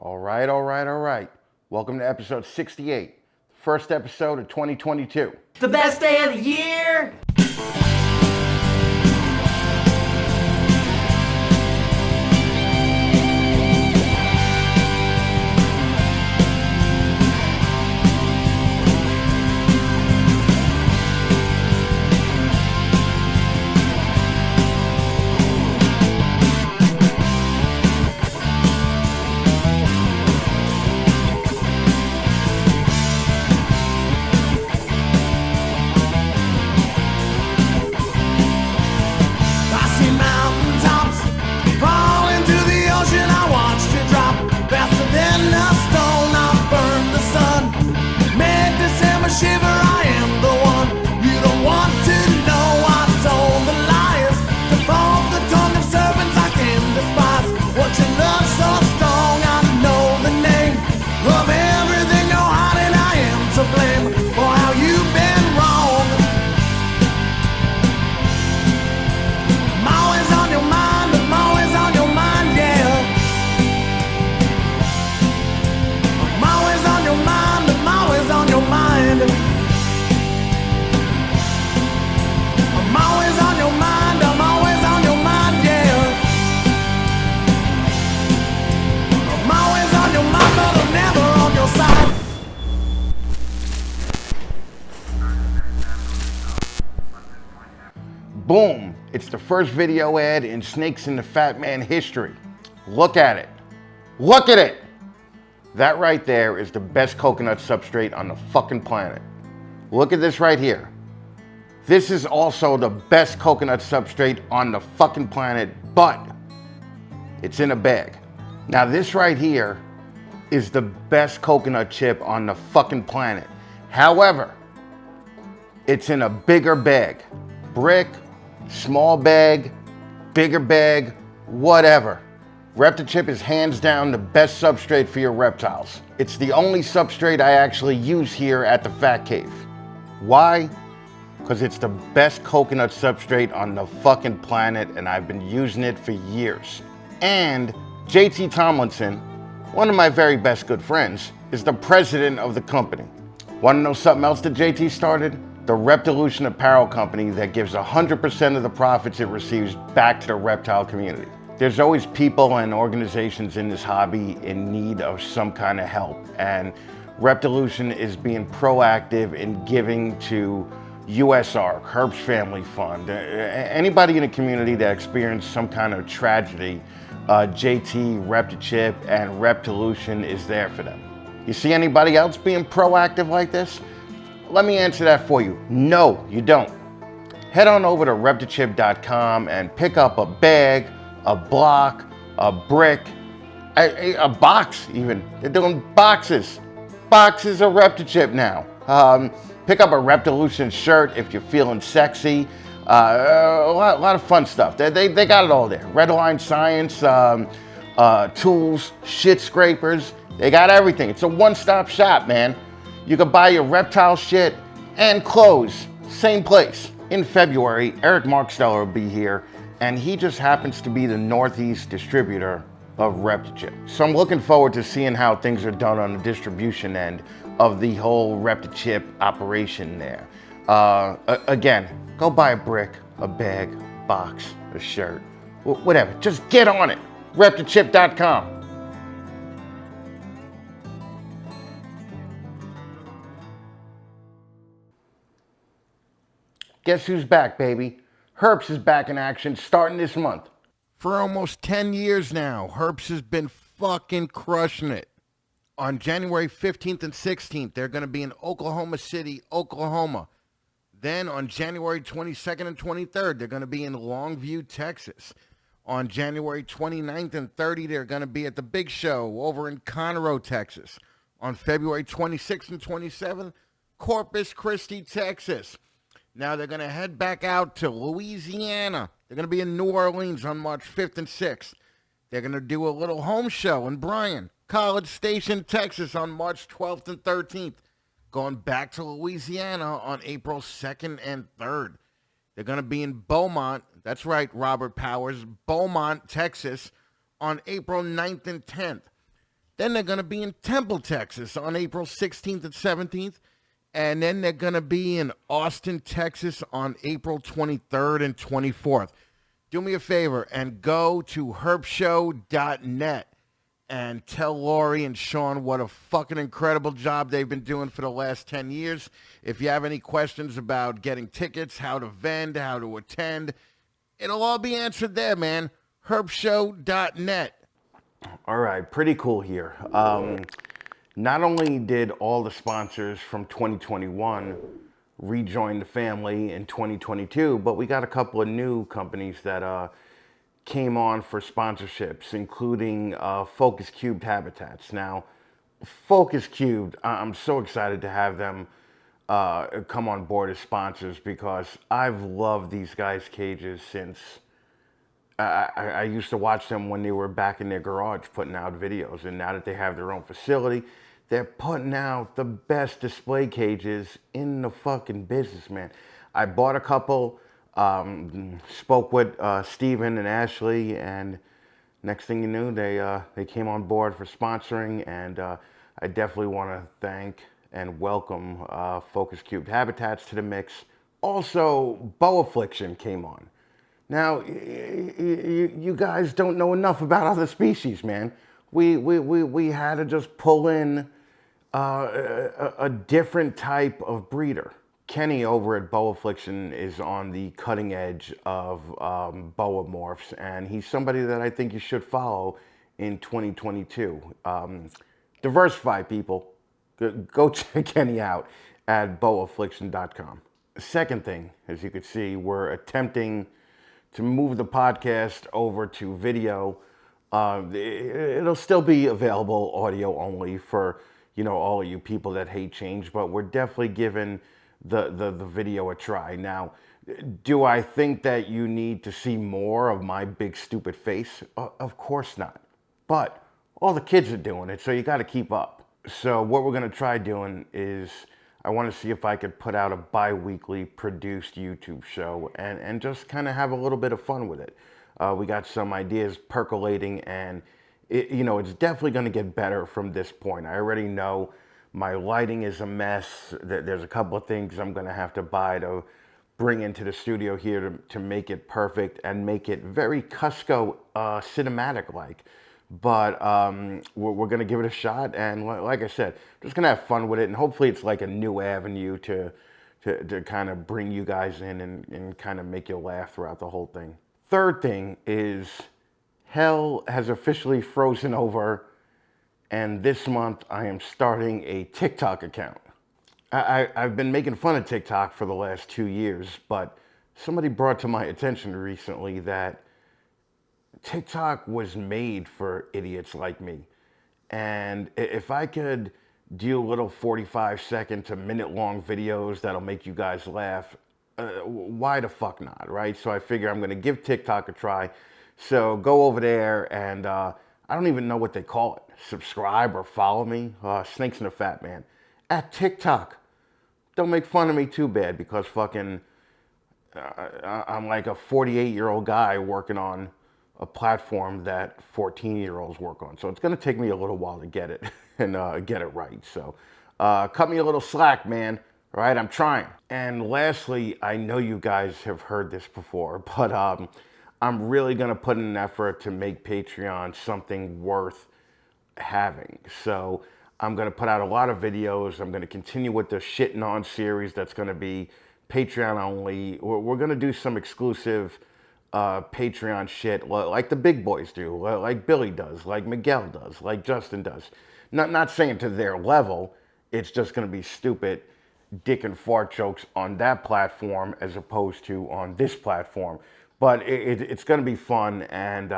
All right. Welcome to episode 68, first episode of 2022. The best day of the year! Shiver, I am the one you don't want to know. I told the liars to fall the tongue of serpents I can despise. What you love so strong, I know the name of everything you're hiding. I am to blame for how you've been wrong. I'm always on your mind, I'm always on your mind, yeah. I'm always on your mind, I'm always on your mind. I'm always on your mind, I'm always on your mind, yeah. I'm always on your mind, but I'm never on your side. Boom! It's the first video ad in Snakes in the Fatman history. Look at it. Look at it! That right there is the best coconut substrate on the fucking planet. Look at this right here. This is also the best coconut substrate on the fucking planet, but it's in a bag. Now this right here is the best coconut chip on the fucking planet. However, it's in a bigger bag. Brick, small bag, bigger bag, whatever. Raptor chip is hands down the best substrate for your reptiles. It's the only substrate I actually use here at the Fat Cave. Why? Because it's the best coconut substrate on the fucking planet and I've been using it for years. And JT Tomlinson, one of my very best good friends, is the president of the company. Want to know something else that JT started? The Reptilution apparel company that gives 100% of the profits it receives back to the reptile community. There's always people and organizations in this hobby in need of some kind of help, and Reptilution is being proactive in giving to USR, Herb's Family Fund, anybody in the community that experienced some kind of tragedy. JT, Reptichip, and Reptilution is there for them. You see anybody else being proactive like this? Let me answer that for you. No, you don't. Head on over to reptichip.com and pick up a bag, a block, a brick, a box even. They're doing boxes. Boxes of Reptichip now. Pick up a Reptilution shirt if you're feeling sexy. A lot of fun stuff. They got it all there. Red Line Science, tools, shit scrapers. They got everything. It's a one-stop shop, man. You can buy your reptile shit and clothes. Same place. In February, Eric Marksteller will be here, and he just happens to be the Northeast distributor of Reptichip. So I'm looking forward to seeing how things are done on the distribution end of the whole Reptichip operation there. Again, go buy a brick, a bag, a box, a shirt, whatever. Just get on it. Reptichip.com. Guess who's back, baby? Herps is back in action starting this month. For almost 10 years now, Herps has been fucking crushing it. On January 15th and 16th, they're going to be in Oklahoma City, Oklahoma. Then on January 22nd and 23rd, they're going to be in Longview, Texas. On January 29th and 30th, they're going to be at the Big Show over in Conroe, Texas. On February 26th and 27th, Corpus Christi, Texas. Now they're going to head back out to Louisiana. They're going to be in New Orleans on March 5th and 6th. They're going to do a little home show in Bryan, College Station, Texas on March 12th and 13th. Going back to Louisiana on April 2nd and 3rd. They're going to be in Beaumont, that's right, Robert Powers, Beaumont, Texas on April 9th and 10th. Then they're going to be in Temple, Texas on April 16th and 17th. And then they're going to be in Austin, Texas on April 23rd and 24th. Do me a favor and go to herbshow.net and tell Lori and Sean what a fucking incredible job they've been doing for the last 10 years. If you have any questions about getting tickets, how to vend, how to attend, it'll all be answered there, man. herbshow.net. All right, pretty cool here. Not only did all the sponsors from 2021 rejoin the family in 2022, but we got a couple of new companies that came on for sponsorships, including Focus Cubed Habitats. Now, Focus Cubed, I'm so excited to have them come on board as sponsors because I've loved these guys' cages since I used to watch them when they were back in their garage putting out videos, and now that they have their own facility, they're putting out the best display cages in the fucking business, man. I bought a couple, spoke with Steven and Ashley, and next thing you knew, they came on board for sponsoring, and I definitely want to thank and welcome Focus Cubed Habitats to the mix. Also, Boa Affliction came on. Now, you guys don't know enough about other species, man. We had to just pull in a different type of breeder. Kenny over at Boa Affliction is on the cutting edge of boa morphs, and he's somebody that I think you should follow in 2022. Diversify, people. Go check Kenny out at boaaffliction.com. Second thing, as you can see, we're attempting to move the podcast over to video. It'll still be available audio only for, all of you people that hate change, but we're definitely giving the video a try. Now, do I think that you need to see more of my big stupid face? Of course not. But all the kids are doing it, so you got to keep up. So what we're going to try doing is I want to see if I could put out a bi-weekly produced YouTube show and just kind of have a little bit of fun with it. We got some ideas percolating, and it's definitely going to get better from this point. I already know my lighting is a mess. There's a couple of things I'm going to have to buy to bring into the studio here to make it perfect and make it very Cusco cinematic-like. But we're going to give it a shot, and like I said, just going to have fun with it, and hopefully it's like a new avenue to kind of bring you guys in and kind of make you laugh throughout the whole thing. Third thing is hell has officially frozen over, and this month I am starting a TikTok account. I've been making fun of TikTok for the last 2 years, but somebody brought to my attention recently that TikTok was made for idiots like me. And if I could do little 45-second to minute-long videos that'll make you guys laugh, why the fuck not, right? So I figure I'm going to give TikTok a try. So go over there and I don't even know what they call it. Subscribe or follow me. Snakes and the Fatman. At TikTok. Don't make fun of me too bad because fucking I'm like a 48-year-old guy working on a platform that 14-year-olds work on. So it's going to take me a little while to get it and get it right. So cut me a little slack, man. All right, I'm trying. And lastly, I know you guys have heard this before, but I'm really going to put in an effort to make Patreon something worth having. So I'm going to put out a lot of videos. I'm going to continue with the Shitting On series that's going to be Patreon only. We're going to do some exclusive Patreon shit like the big boys do, like Billy does, like Miguel does, like Justin does. Not saying to their level. It's just going to be stupid dick and fart jokes on that platform as opposed to on this platform. But it's going to be fun, and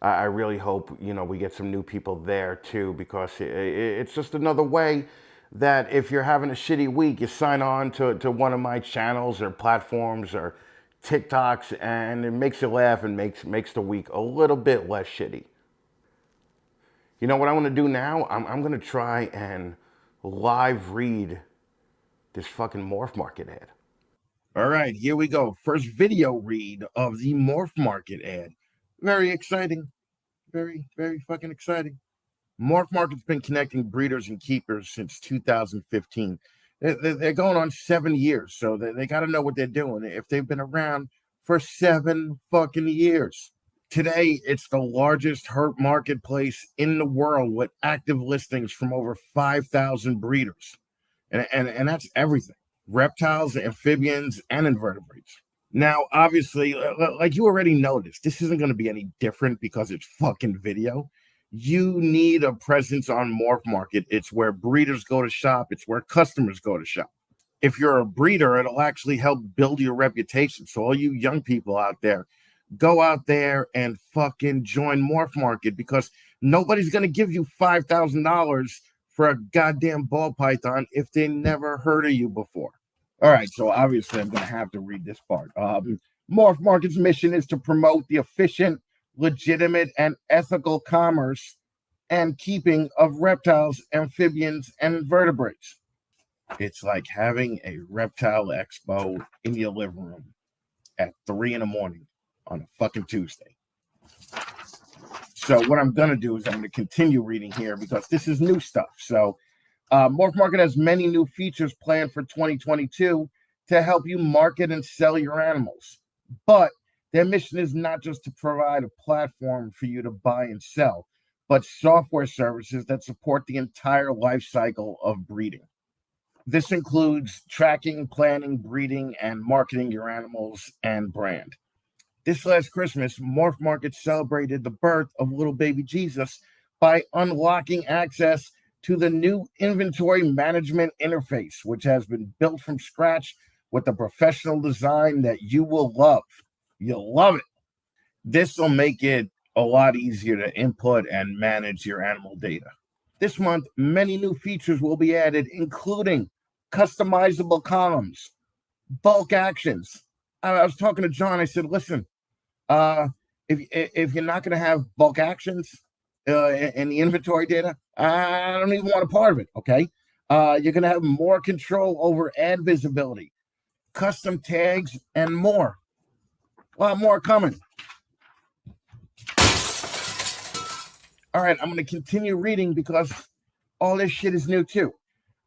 I really hope we get some new people there too, because it's just another way that if you're having a shitty week, you sign on to one of my channels or platforms or TikToks, and it makes you laugh and makes the week a little bit less shitty. You know what I want to do now? I'm going to try and live read this fucking Morph Market ad. All right, here we go. First video read of the Morph Market ad. Very exciting. Very, very fucking exciting. Morph Market's been connecting breeders and keepers since 2015. They're going on 7 years, so they got to know what they're doing if they've been around for 7 fucking years. Today, it's the largest herp marketplace in the world with active listings from over 5,000 breeders. And that's everything: reptiles, amphibians, and invertebrates. Now, obviously, like you already noticed, this isn't going to be any different because it's fucking video. You need a presence on Morph Market. It's where breeders go to shop, it's where customers go to shop. If you're a breeder, it'll actually help build your reputation. So, all you young people out there, go out there and fucking join Morph Market, because nobody's going to give you $5,000 for a goddamn ball python if they never heard of you before. All right, so obviously I'm going to have to read this part. Morph Market's mission is to promote the efficient, legitimate, and ethical commerce and keeping of reptiles, amphibians, and invertebrates. It's like having a reptile expo in your living room at 3 in the morning on a fucking Tuesday. So what I'm going to do is I'm going to continue reading here because this is new stuff. So Morph Market has many new features planned for 2022 to help you market and sell your animals. But their mission is not just to provide a platform for you to buy and sell, but software services that support the entire life cycle of breeding. This includes tracking, planning, breeding, and marketing your animals and brand. This last Christmas, Morph Market celebrated the birth of little baby Jesus by unlocking access to the new inventory management interface, which has been built from scratch with a professional design that you will love. You'll love it. This will make it a lot easier to input and manage your animal data. This month, many new features will be added, including customizable columns, bulk actions. I was talking to John. I said, listen, if you're not going to have bulk actions in the inventory data, I don't even want a part of it, okay? You're going to have more control over ad visibility, custom tags, and more. A lot more coming. All right, I'm going to continue reading because all this shit is new too.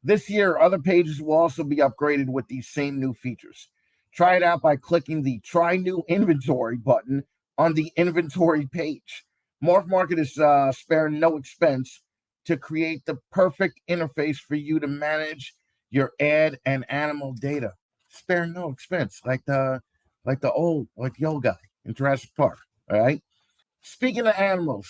This year, other pages will also be upgraded with these same new features. Try it out by clicking the Try New Inventory button on the inventory page. Morph Market is sparing no expense to create the perfect interface for you to manage your ad and animal data. Spare no expense, like the old guy in Jurassic Park. All right. Speaking of animals,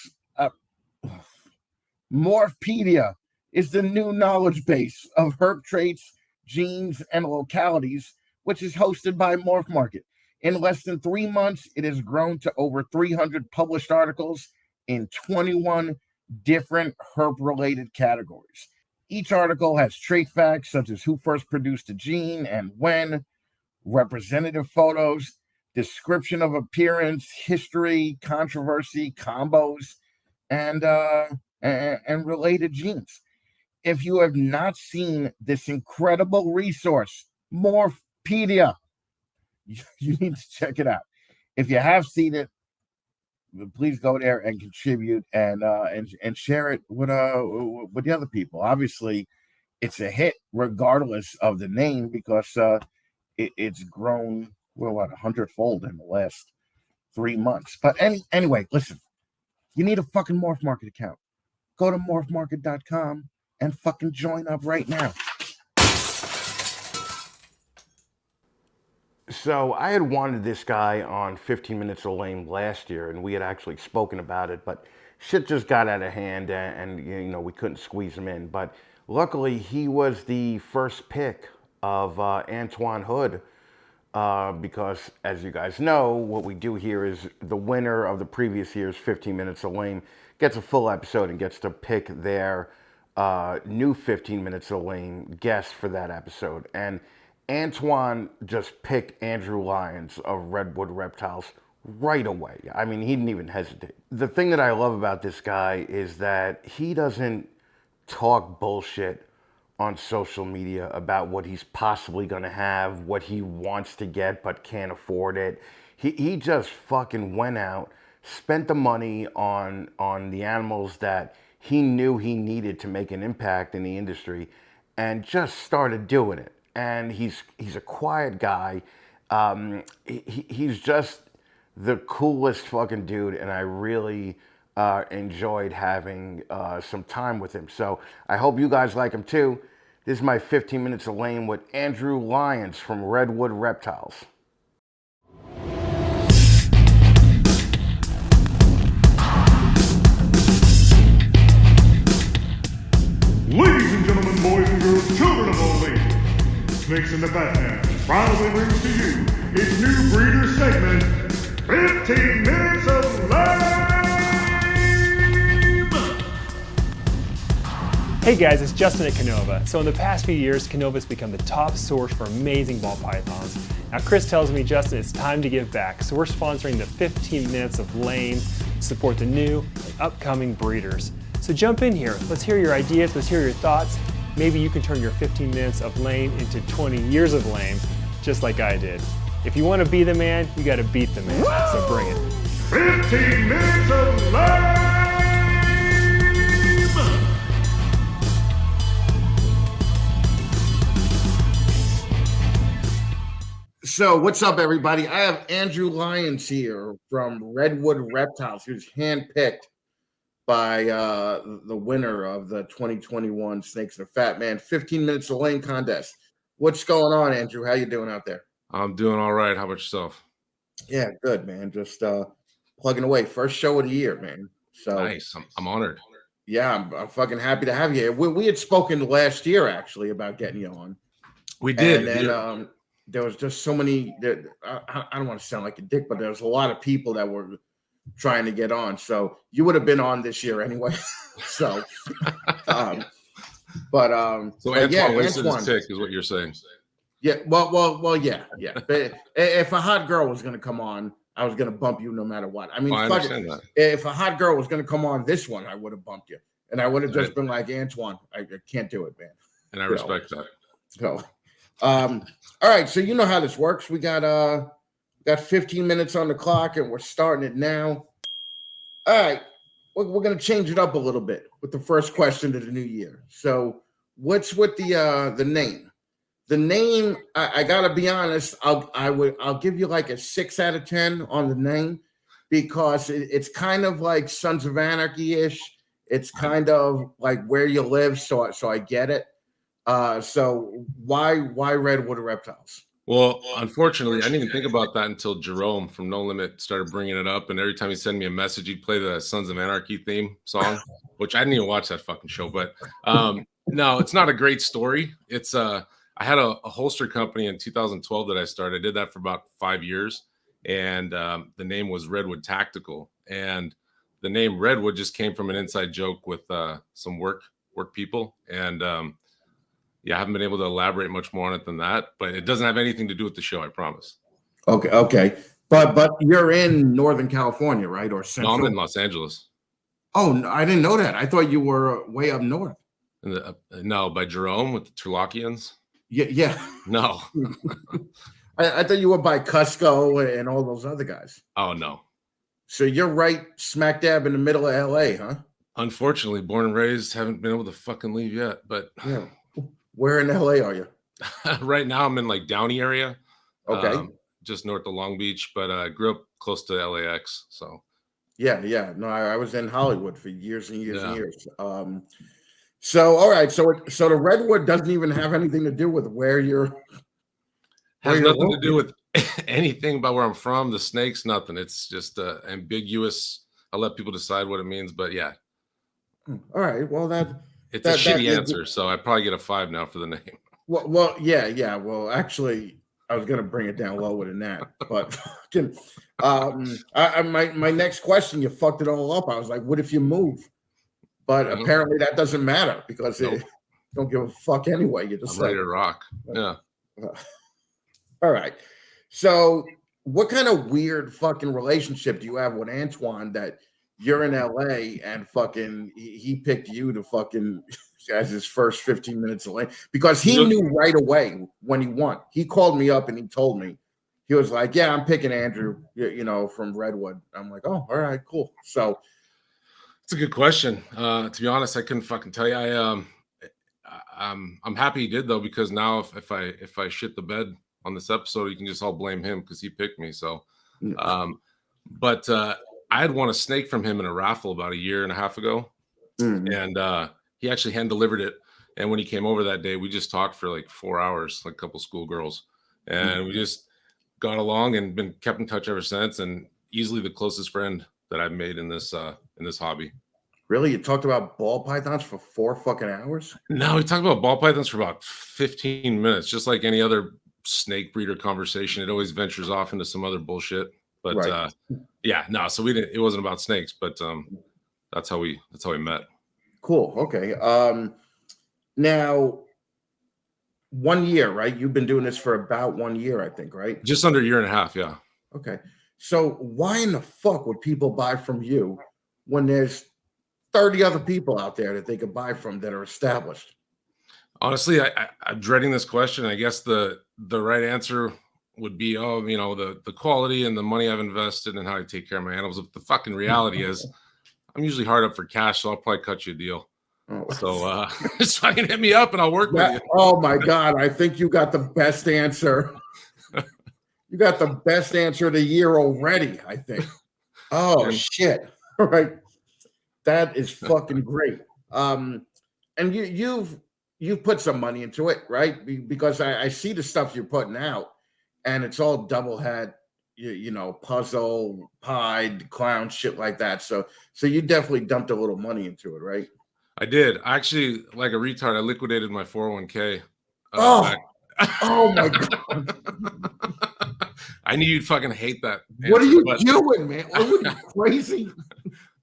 Morphpedia is the new knowledge base of herp traits, genes, and localities, which is hosted by Morph Market. In less than 3 months, it has grown to over 300 published articles in 21 different herp-related categories. Each article has trait facts such as who first produced a gene and when, representative photos, description of appearance, history, controversy, combos, and related genes. If you have not seen this incredible resource, Morphpedia, you need to check it out. If you have seen it, please go there and contribute and share it with the other people. Obviously, it's a hit regardless of the name because it's grown 100-fold in the last 3 months. But anyway, listen, you need a fucking Morph Market account. Go to morphmarket.com and fucking join up right now. So I had wanted this guy on 15 Minutes of Lame last year, and we had actually spoken about it, but shit just got out of hand, and we couldn't squeeze him in. But luckily, he was the first pick of Antoine Hood, because as you guys know, what we do here is the winner of the previous year's 15 Minutes of Lame gets a full episode and gets to pick their new 15 Minutes of Lame guest for that episode. And Antoine just picked Andrew Lyons of Redwood Reptiles right away. I mean, he didn't even hesitate. The thing that I love about this guy is that he doesn't talk bullshit on social media about what he's possibly going to have, what he wants to get but can't afford it. He just fucking went out, spent the money on the animals that he knew he needed to make an impact in the industry and just started doing it. And he's a quiet guy. He's just the coolest fucking dude, and I really enjoyed having some time with him. So I hope you guys like him too. This is my 15 minutes of lame with Andrew Lyons from Redwood Reptiles. Ladies and gentlemen, boys and girls, children of all ages, Snakes in the Fatman proudly brings to you its new breeder segment, 15 Minutes of Lame! Hey guys, it's Justin at Canova. So in the past few years, Canova's become the top source for amazing ball pythons. Now Chris tells me, Justin, it's time to give back. So we're sponsoring the 15 Minutes of Lame to support the new and upcoming breeders. So jump in here. Let's hear your ideas. Let's hear your thoughts. Maybe you can turn your 15 minutes of lame into 20 years of lame, just like I did. If you want to be the man, you got to beat the man. So bring it. 15 Minutes of Lame! So what's up, everybody? I have Andrew Lyons here from Redwood Reptiles, who's handpicked by the winner of the 2021 Snakes and the Fatman 15 Minutes of Lame contest. What's going on, Andrew? How you doing out there? I'm doing all right. How about yourself? Yeah, good, man. Just plugging away. First show of the year, man. So Nice. I'm honored. yeah, I'm fucking happy to have you here. We had spoken last year, actually, about getting you on. We did. And then there was just so many. I don't want to sound like a dick, but there was a lot of people that were trying to get on. So you would have been on this year anyway. So, So but Antoine yeah, wasted Antoine. his tick, is what you're saying. Yeah, well, yeah. But if a hot girl was going to come on, I was going to bump you no matter what. I mean, I fuck it. understand that. If a hot girl was going to come on this one, I would have bumped you, and I would have just been like, Antoine, I can't do it, man. And I respect that. So, all right. So you know how this works. We got 15 minutes on the clock, and we're starting it now. All right, we're going to change it up a little bit with the first question of the new year. So, what's with the name? The name, I gotta be honest, I'll give you like a 6 out of 10 on the name, because it's kind of like Sons of Anarchy-ish. It's kind of like where you live, so I get it. So why Redwood Reptiles? Well, unfortunately, I didn't even think about that until Jerome from No Limit started bringing it up. And every time he sent me a message, he'd play the Sons of Anarchy theme song, which I didn't even watch that fucking show. But no, it's not a great story. It's I had a holster company in 2012 that I started. I did that for about 5 years. And the name was Redwood Tactical. And the name Redwood just came from an inside joke with some work people. And yeah, I haven't been able to elaborate much more on it than that, but it doesn't have anything to do with the show, I promise. Okay. But you're in Northern California, right? Or Central? No, I'm in Los Angeles. Oh, no, I didn't know that. I thought you were way up north. No, by Jerome with the Turlockians? Yeah. No. I thought you were by Cusco and all those other guys. Oh, no. So you're right smack dab in the middle of LA, huh? Unfortunately, born and raised, haven't been able to fucking leave yet, but Yeah. Where in LA are you? right now I'm in like Downey area. Okay. Just north of Long Beach, but I grew up close to LAX. So Yeah. No, I was in Hollywood for years and years and Yeah. years. So all right, so the Redwood doesn't even have anything to do with where you're. has nothing to do with anything about where I'm from. The snakes, nothing. It's just ambiguous. I'll let people decide what it means, but yeah. All right. Well, It's a shitty answer, so I probably get a 5 now for the name. Well, yeah. Well, actually, I was gonna bring it down lower than that, but my next question, you fucked it all up. I was like, what if you move? But apparently that doesn't matter because it don't give a fuck anyway. You just I'm ready to rock. Yeah. All right. So, what kind of weird fucking relationship do you have with Antoine that you're in LA and fucking he picked you to fucking as his first 15 minutes of lane? Because he knew right away when he won. He called me up and he told me, he was like, yeah, I'm picking Andrew, from Redwood. I'm like, oh, all right, cool. So It's a good question. To be honest, I couldn't fucking tell you. I'm happy he did though, because now if I shit the bed on this episode, you can just all blame him because he picked me. So, but I had won a snake from him in a raffle about a year and a half ago, and he actually hand delivered it. And when he came over that day, we just talked for like 4 hours, like a couple schoolgirls, and we just got along and been kept in touch ever since. And easily the closest friend that I've made in this hobby. Really? You talked about ball pythons for 4 fucking hours? No, we talked about ball pythons for about 15 minutes, just like any other snake breeder conversation. It always ventures off into some other bullshit. But yeah, no, so it wasn't about snakes, but that's how we met. Cool. Okay. Now 1 year, right? You've been doing this for about 1 year, I think, right? Just under a year and a half, yeah. Okay. So why in the fuck would people buy from you when there's 30 other people out there that they could buy from that are established? Honestly, I'm dreading this question. I guess the right answer would be, the quality and the money I've invested and how I take care of my animals. But the fucking reality is I'm usually hard up for cash, so I'll probably cut you a deal. Oh. So just fucking hit me up and I'll work with you. Oh my God. I think you got the best answer. You got the best answer of the year already, I think. Oh shit. All right. That is fucking great. And you've put some money into it, right? Because I see the stuff you're putting out and it's all double head, puzzle, pied, clown, shit like that. So you definitely dumped a little money into it, right? I did. Actually, like a retard, I liquidated my 401k. Oh my God. I knew you'd fucking hate that. What are you doing, man? Are you crazy?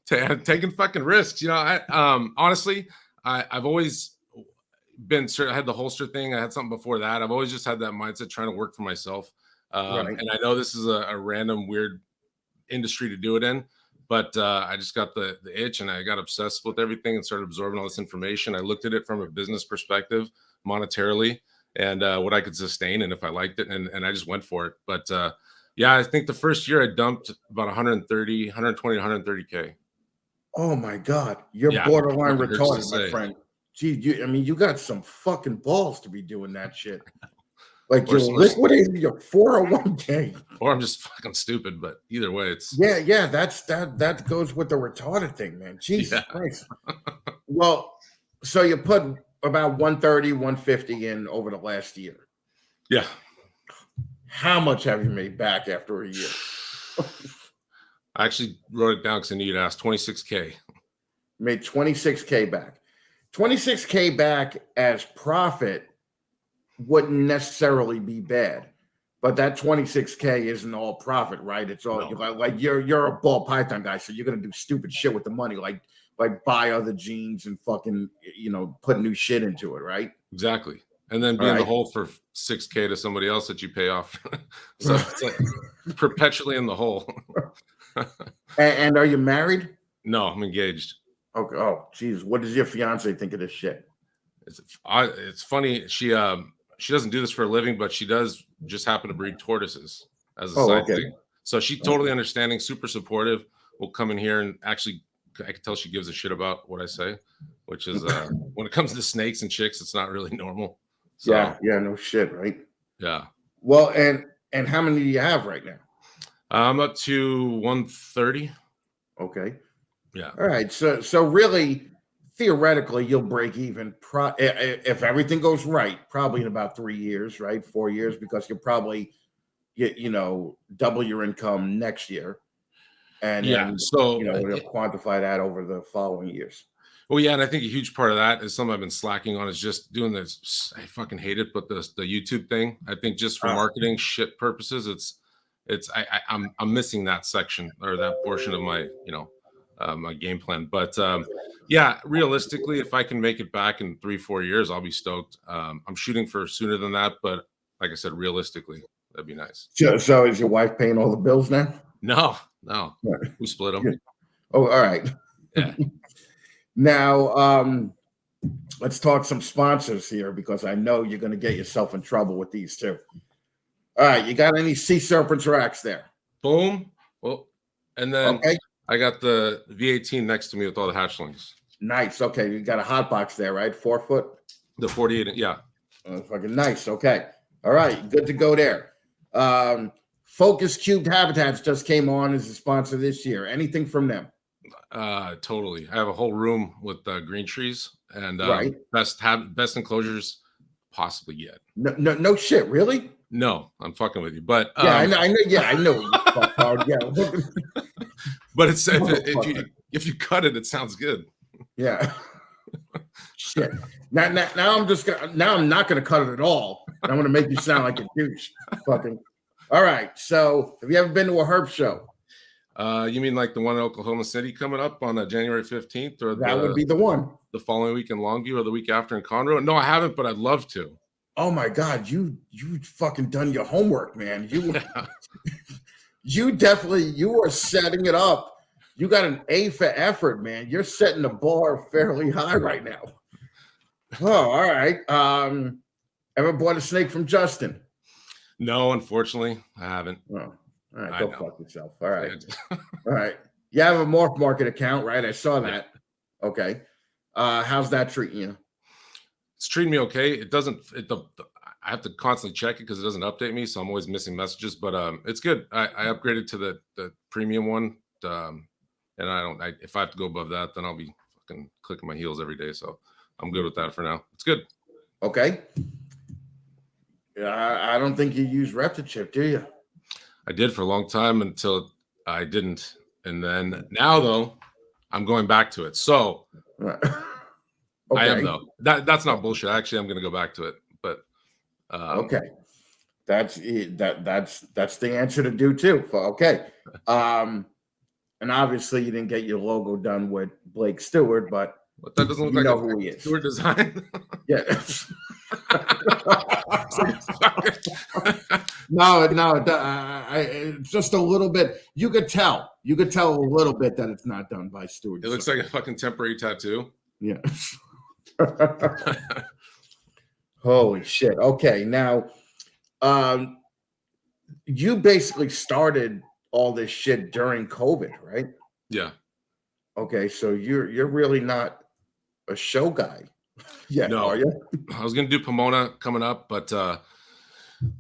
Taking fucking risks. Honestly, I've always been I had the holster thing. I had something before that. I've always just had that mindset trying to work for myself. Right. And I know this is a random, weird industry to do it in, but I just got the itch and I got obsessed with everything and started absorbing all this information. I looked at it from a business perspective, monetarily, and what I could sustain and if I liked it, and I just went for it. But yeah, I think the first year I dumped about 120 to 130K. Oh my God, you're borderline retarded, my friend. Gee, you got some fucking balls to be doing that shit. Like you're liquidating your 401k. Or I'm just fucking stupid, but either way, it's that goes with the retarded thing, man. Jesus Christ. Well, so you put about 130, 150 in over the last year. Yeah. How much have you made back after a year? I actually wrote it down because I knew you'd ask. 26K. Made 26K back. 26K back as profit wouldn't necessarily be bad, but that 26K isn't all profit, right? It's all like you're a ball python guy, so you're gonna do stupid shit with the money, like buy other jeans and fucking put new shit into it, right? Exactly. And then be in the hole for 6K to somebody else that you pay off. So it's like perpetually in the hole. And are you married? No, I'm engaged. Okay. Oh, geez. What does your fiance think of this shit? It's funny. She doesn't do this for a living, but she does just happen to breed tortoises as a side thing. So she's totally understanding, super supportive. Will come in here and actually, I can tell she gives a shit about what I say, which is when it comes to snakes and chicks, it's not really normal. So, yeah, no shit, right? Yeah. Well, and how many do you have right now? I'm up to 130. Okay. Yeah. All right. So really, theoretically, you'll break even if everything goes right, probably in about 3 years, right? 4 years, because you'll probably get, double your income next year. And then, so we'll quantify that over the following years. Well, yeah, and I think a huge part of that is something I've been slacking on is just doing this. I fucking hate it, but the YouTube thing. I think just for marketing shit purposes, I'm missing that section or that portion of my my game plan. But yeah, realistically, if I can make it back in 3-4 years, I'll be stoked. I'm shooting for sooner than that, but like I said, realistically, that'd be nice. So is your wife paying all the bills now? No, we split them. Oh, all right. Yeah. Now, let's talk some sponsors here because I know you're going to get yourself in trouble with these too. All right, you got any sea serpents racks there? Boom. Well, and then I got the V18 next to me with all the hatchlings. Nice. Okay, you got a hot box there, right? 4 foot. The 48, yeah. Fucking nice. Okay. All right, good to go there. Focus Cubed Habitats just came on as a sponsor this year. Anything from them? Totally. I have a whole room with green trees and Right. best enclosures possibly yet. No shit, really? No, I'm fucking with you, but yeah, I know. Yeah, I know. You fuck hard. Yeah, but it's if you cut it, it sounds good. Yeah. Shit. Now I'm not gonna cut it at all. I'm gonna make you sound like a douche. Fucking. All right. So, have you ever been to a herb show? You mean like the one in Oklahoma City coming up on January 15th, or that would be the one the following week in Longview, or the week after in Conroe? No, I haven't, but I'd love to. Oh my God, you fucking done your homework, man. You are setting it up. You got an A for effort, man. You're setting the bar fairly high right now. Oh, all right. Ever bought a snake from Justin? No, unfortunately, I haven't. Oh, all right, go fuck yourself. All right. All right. You have a Morph Market account, right? I saw that. Yeah. Okay. How's that treating you? It's treating me okay. It doesn't. I have to constantly check it because it doesn't update me, so I'm always missing messages. But it's good. I upgraded to the premium one, and if I have to go above that, then I'll be fucking clicking my heels every day. So I'm good with that for now. It's good. Okay. I don't think you use Reptor, do you? I did for a long time until I didn't, and then now though, I'm going back to it. So. Okay. I am though. That's not bullshit. Actually, I'm going to go back to it. But okay, that's the answer to do too. Okay, and obviously you didn't get your logo done with Blake Stewart, but that doesn't look like who he is. Stewart design. Yeah. No. Just a little bit. You could tell a little bit that it's not done by Stewart. It looks like a fucking temporary tattoo. Yeah. Holy shit. Okay, now you basically started all this shit during COVID, right? Yeah. Okay, so you're really not a show guy yet, no. Are you? I was gonna do Pomona coming up, but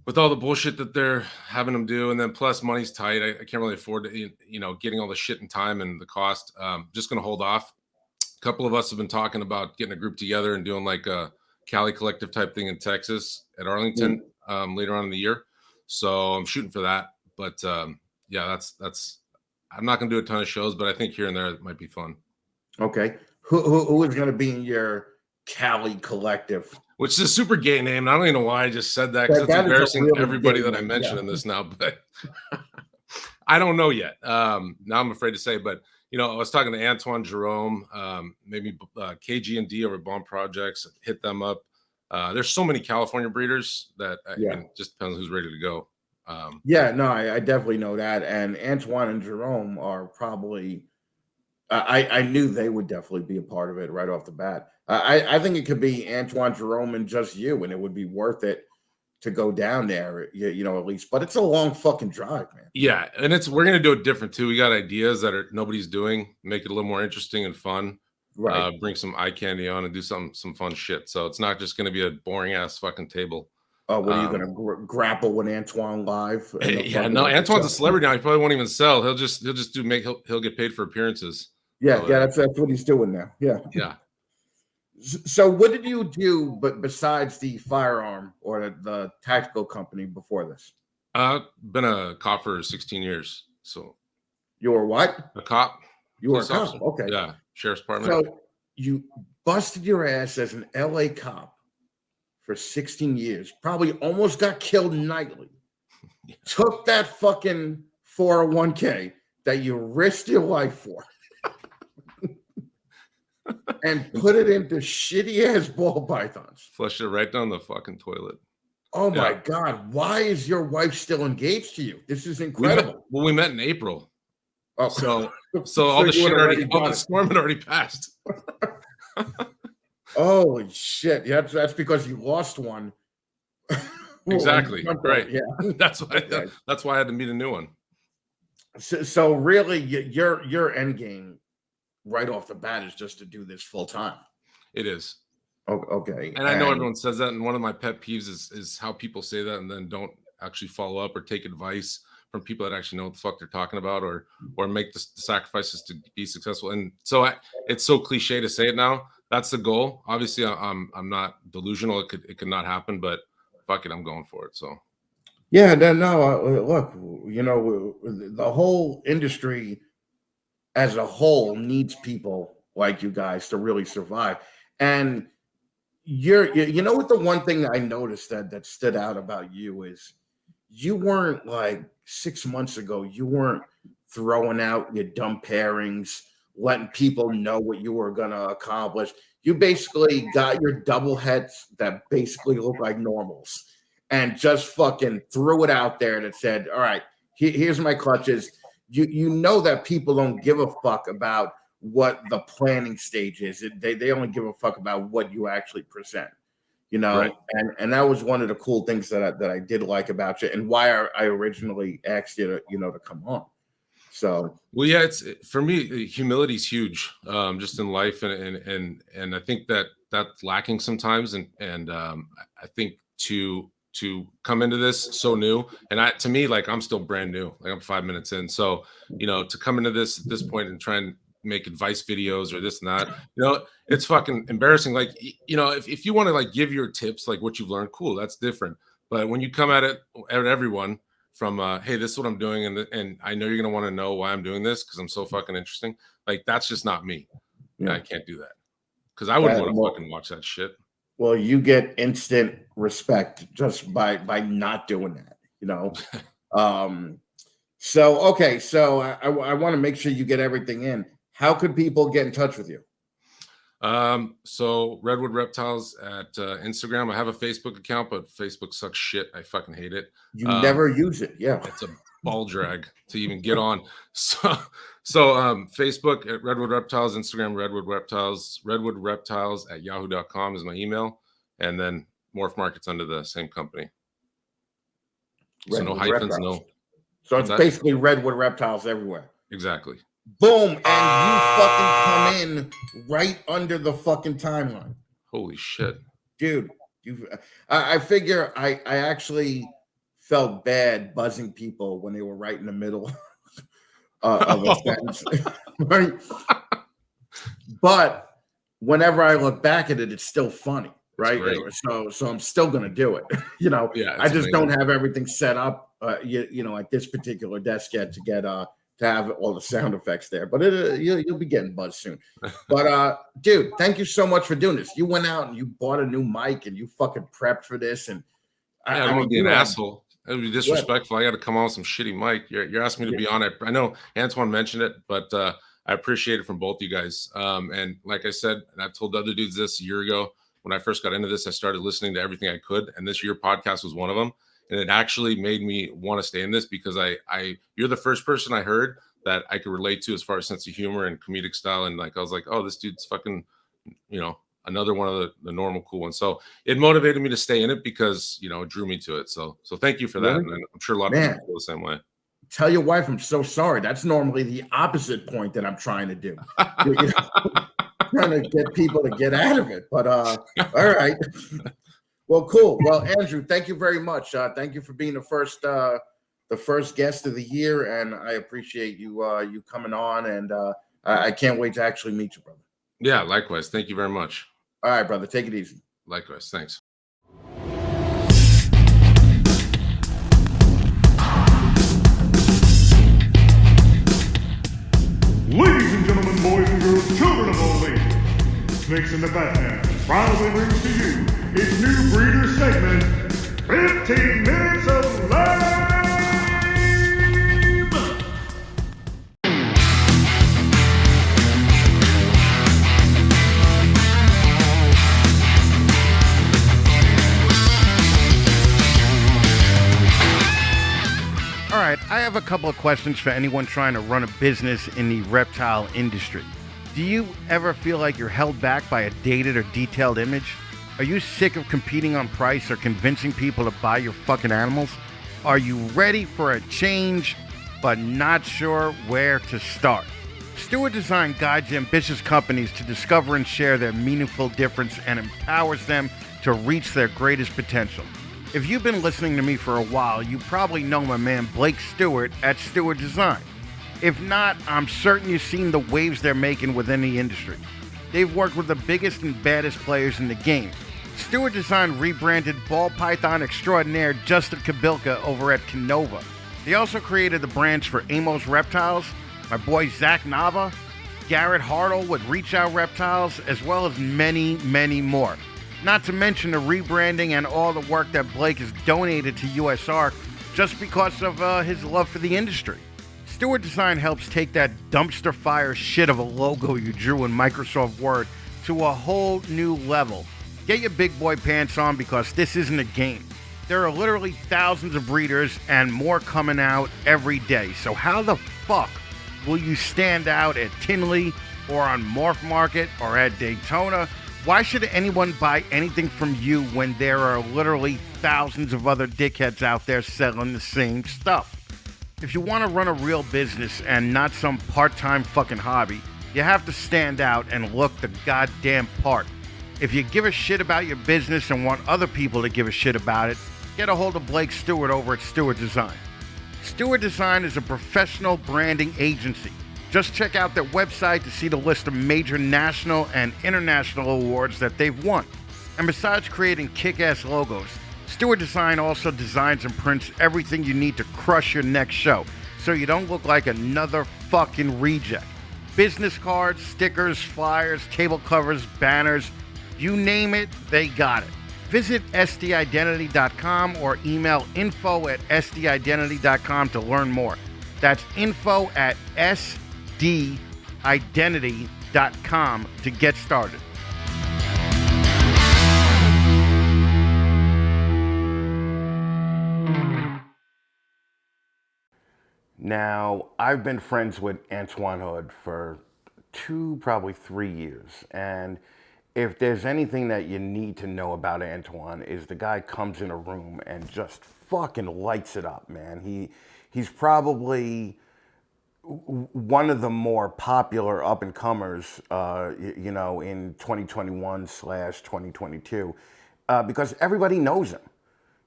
with all the bullshit that they're having them do, and then plus money's tight, I can't really afford to, getting all the shit and time and the cost. Just gonna hold off. A couple of us have been talking about getting a group together and doing like a Cali collective type thing in Texas at Arlington later on in the year. So I'm shooting for that. But yeah, that's I'm not gonna do a ton of shows, but I think here and there it might be fun. Okay. Who is gonna be in your Cali collective? Which is a super gay name. And I don't even know why I just said that because it's embarrassing to everybody that I mention in this now, but I don't know yet. Now I'm afraid to say, but I was talking to Antoine Jerome, maybe KG&D over Bomb Projects, hit them up. There's so many California breeders that it just depends who's ready to go. I definitely know that. And Antoine and Jerome are probably, I knew they would definitely be a part of it right off the bat. I think it could be Antoine Jerome and just you, and it would be worth it to go down there, at least. But it's a long fucking drive, man. Yeah, and we're gonna do it different too. We got ideas that nobody's doing, make it a little more interesting and fun. Right. Bring some eye candy on and do some fun shit. So it's not just gonna be a boring ass fucking table. Oh, what are you gonna grapple with Antoine live? Yeah, no, Antoine's a celebrity now. He probably won't even sell. He'll just he'll get paid for appearances. Yeah, that's what he's doing now. Yeah. Yeah. So what did you do besides the firearm or the tactical company before this? I've been a cop for 16 years. So you were what? A cop. You were a cop. Officer. Okay. Yeah. Sheriff's Department. So you busted your ass as an LA cop for 16 years, probably almost got killed nightly. Yeah. Took that fucking 401k that you risked your life for. And put it into shitty ass ball pythons. Flushed it right down the fucking toilet. Oh my God. Why is your wife still engaged to you? This is incredible. We met in April. Oh, so all the shit all the storm had already passed. Holy shit. Yeah, that's because you lost one. Exactly. Right. Yeah. That's why I had to meet a new one. So really, your end game right off the bat is just to do this full time. It is. Okay. And I know everyone says that, and one of my pet peeves is how people say that and then don't actually follow up or take advice from people that actually know what the fuck they're talking about, or make the sacrifices to be successful. And so it's so cliche to say it now. That's the goal. Obviously, I'm not delusional. It could not happen, but fuck it, I'm going for it. So yeah, no. Look, the whole industry as a whole needs people like you guys to really survive. And you know what, the one thing I noticed that stood out about you is you weren't like 6 months ago, you weren't throwing out your dumb pairings, letting people know what you were going to accomplish. You basically got your double heads that basically look like normals and just fucking threw it out there that said, all right, here's my clutches. You know that people don't give a fuck about what the planning stage is. They only give a fuck about what you actually present, right. And that was one of the cool things that I did like about you, and why I originally asked you to come on. So well, yeah, it's for me, humility is huge, just in life, and I think that's lacking sometimes, and I think to come into this so new, and to me, like, I'm still brand new, like I'm 5 minutes in, so to come into this point and try and make advice videos or this and that, it's fucking embarrassing. Like, if you want to like give your tips, like what you've learned, cool, that's different. But when you come at everyone from hey, this is what I'm doing, and I know you're gonna want to know why I'm doing this because I'm so fucking interesting, like that's just not me. Yeah, I can't do that because I wouldn't want to fucking watch that shit. Well, you get instant respect just by not doing that, So okay, so I want to make sure you get everything in. How could people get in touch with you? So Redwood Reptiles at Instagram. I have a Facebook account, but Facebook sucks shit. I fucking hate it. You never use it. Yeah. It's a ball drag to even get on. So Facebook at Redwood Reptiles, Instagram Redwood Reptiles, Redwood Reptiles at yahoo.com is my email. And then Morph Market's under the same company. So no hyphens, no. So it's basically Redwood Reptiles everywhere. Exactly. Boom, and you fucking come in right under the fucking timeline. Holy shit. Dude, I figure I actually felt bad buzzing people when they were right in the middle of a sentence. Right? But whenever I look back at it, it's still funny, right? So I'm still gonna do it. Yeah, I just amazing. Don't have everything set up at this particular desk yet to have all the sound effects there, but you'll be getting buzzed soon. But dude, thank you so much for doing this. You went out and you bought a new mic and you fucking prepped for this, and I don't want to be an asshole. It would be disrespectful. I got to come on with some shitty mic. You're asking me to be on it. I know Antoine mentioned it, but I appreciate it from both you guys. And like I said, and I've told other dudes this a year ago, when I first got into this, I started listening to everything I could, and this year podcast was one of them. And it actually made me want to stay in this because you're the first person I heard that I could relate to as far as sense of humor and comedic style. And like, I was like, oh, this dude's fucking, another one of the normal cool ones. So it motivated me to stay in it because, it drew me to it. So thank you for that. And I'm sure a lot of people feel the same way. Tell your wife I'm so sorry. That's normally the opposite point that I'm trying to do. Trying to get people to get out of it. But all right. Well, cool. Well, Andrew, thank you very much. Thank you for being the first guest of the year, and I appreciate you coming on. And I can't wait to actually meet you, brother. Yeah, likewise. Thank you very much. All right, brother. Take it easy. Likewise. Thanks. Ladies and gentlemen, boys and girls, children of all ages, Snakes in the Batman proudly brings to you its new breeder segment, 15 Minutes of Lame! All right, I have a couple of questions for anyone trying to run a business in the reptile industry. Do you ever feel like you're held back by a dated or detailed image? Are you sick of competing on price or convincing people to buy your fucking animals? Are you ready for a change? but not sure where to start. Stewart Design guides ambitious companies to discover and share their meaningful difference and empowers them to reach their greatest potential. If you've been listening to me for a while, you probably know my man Blake Stewart at Stewart Design. If not, I'm certain you've seen the waves they're making within the industry. They've worked with the biggest and baddest players in the game. Stewart Design rebranded ball python extraordinaire Justin Kabilka over at Canova. They also created the brands for Amos Reptiles, my boy Zach Nava, Garrett Hartle with Reach Out Reptiles, as well as many, many more. Not to mention the rebranding and all the work that Blake has donated to USARK just because of his love for the industry. Stewart Design helps take that dumpster fire shit of a logo you drew in Microsoft Word to a whole new level. Get your big boy pants on because this isn't a game. There are literally thousands of breeders and more coming out every day. So how the fuck will you stand out at Tinley or on Morph Market or at Daytona? Why should anyone buy anything from you when there are literally thousands of other dickheads out there selling the same stuff? If you want to run a real business and not some part-time fucking hobby, you have to stand out and look the goddamn part. If you give a shit about your business and want other people to give a shit about it, get a hold of Blake Stewart over at Stewart Design. Stewart Design is a professional branding agency. Just check out their website to see the list of major national and international awards that they've won. And besides creating kick-ass logos, Stewart Design also designs and prints everything you need to crush your next show, so you don't look like another fucking reject. Business cards, stickers, flyers, table covers, banners, you name it, they got it. Visit sdidentity.com or email info@sdidentity.com to learn more. That's info@sdidentity.com to get started. Now, I've been friends with Antoine Hood for 2, probably 3 years, and if there's anything that you need to know about Antoine is the guy comes in a room and just fucking lights it up, man. He's probably one of the more popular up-and-comers, in 2021/2022, because everybody knows him.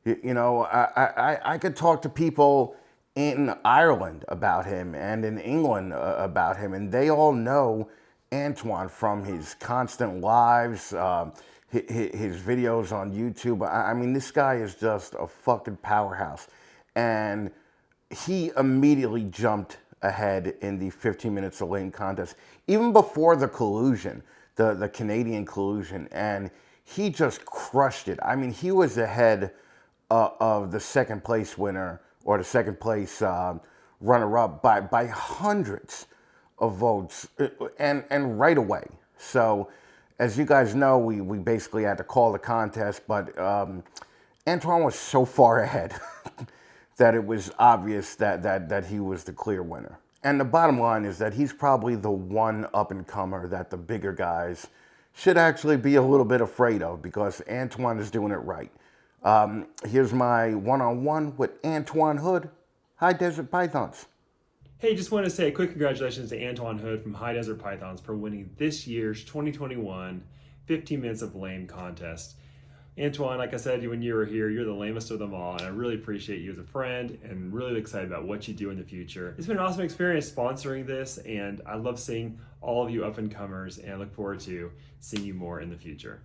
I could talk to people in Ireland about him and in England about him, and they all know Antoine from his constant lives, his videos on YouTube. I mean, this guy is just a fucking powerhouse. And he immediately jumped ahead in the 15 minutes of lane contest, even before the collusion, the Canadian collusion, and he just crushed it. I mean, he was ahead of the second place winner or the second place runner-up by hundreds of votes, and right away. So, as you guys know, we basically had to call the contest, but Antoine was so far ahead that it was obvious that he was the clear winner. And the bottom line is that he's probably the one up-and-comer that the bigger guys should actually be a little bit afraid of, because Antoine is doing it right. Here's my one-on-one with Antoine Hood, High Desert Pythons. Hey, just want to say a quick congratulations to Antoine Hood from High Desert Pythons for winning this year's 2021 15 Minutes of Lame contest. Antoine, like I said, when you were here, you're the lamest of them all, and I really appreciate you as a friend and really excited about what you do in the future. It's been an awesome experience sponsoring this, and I love seeing all of you up-and-comers, and I look forward to seeing you more in the future.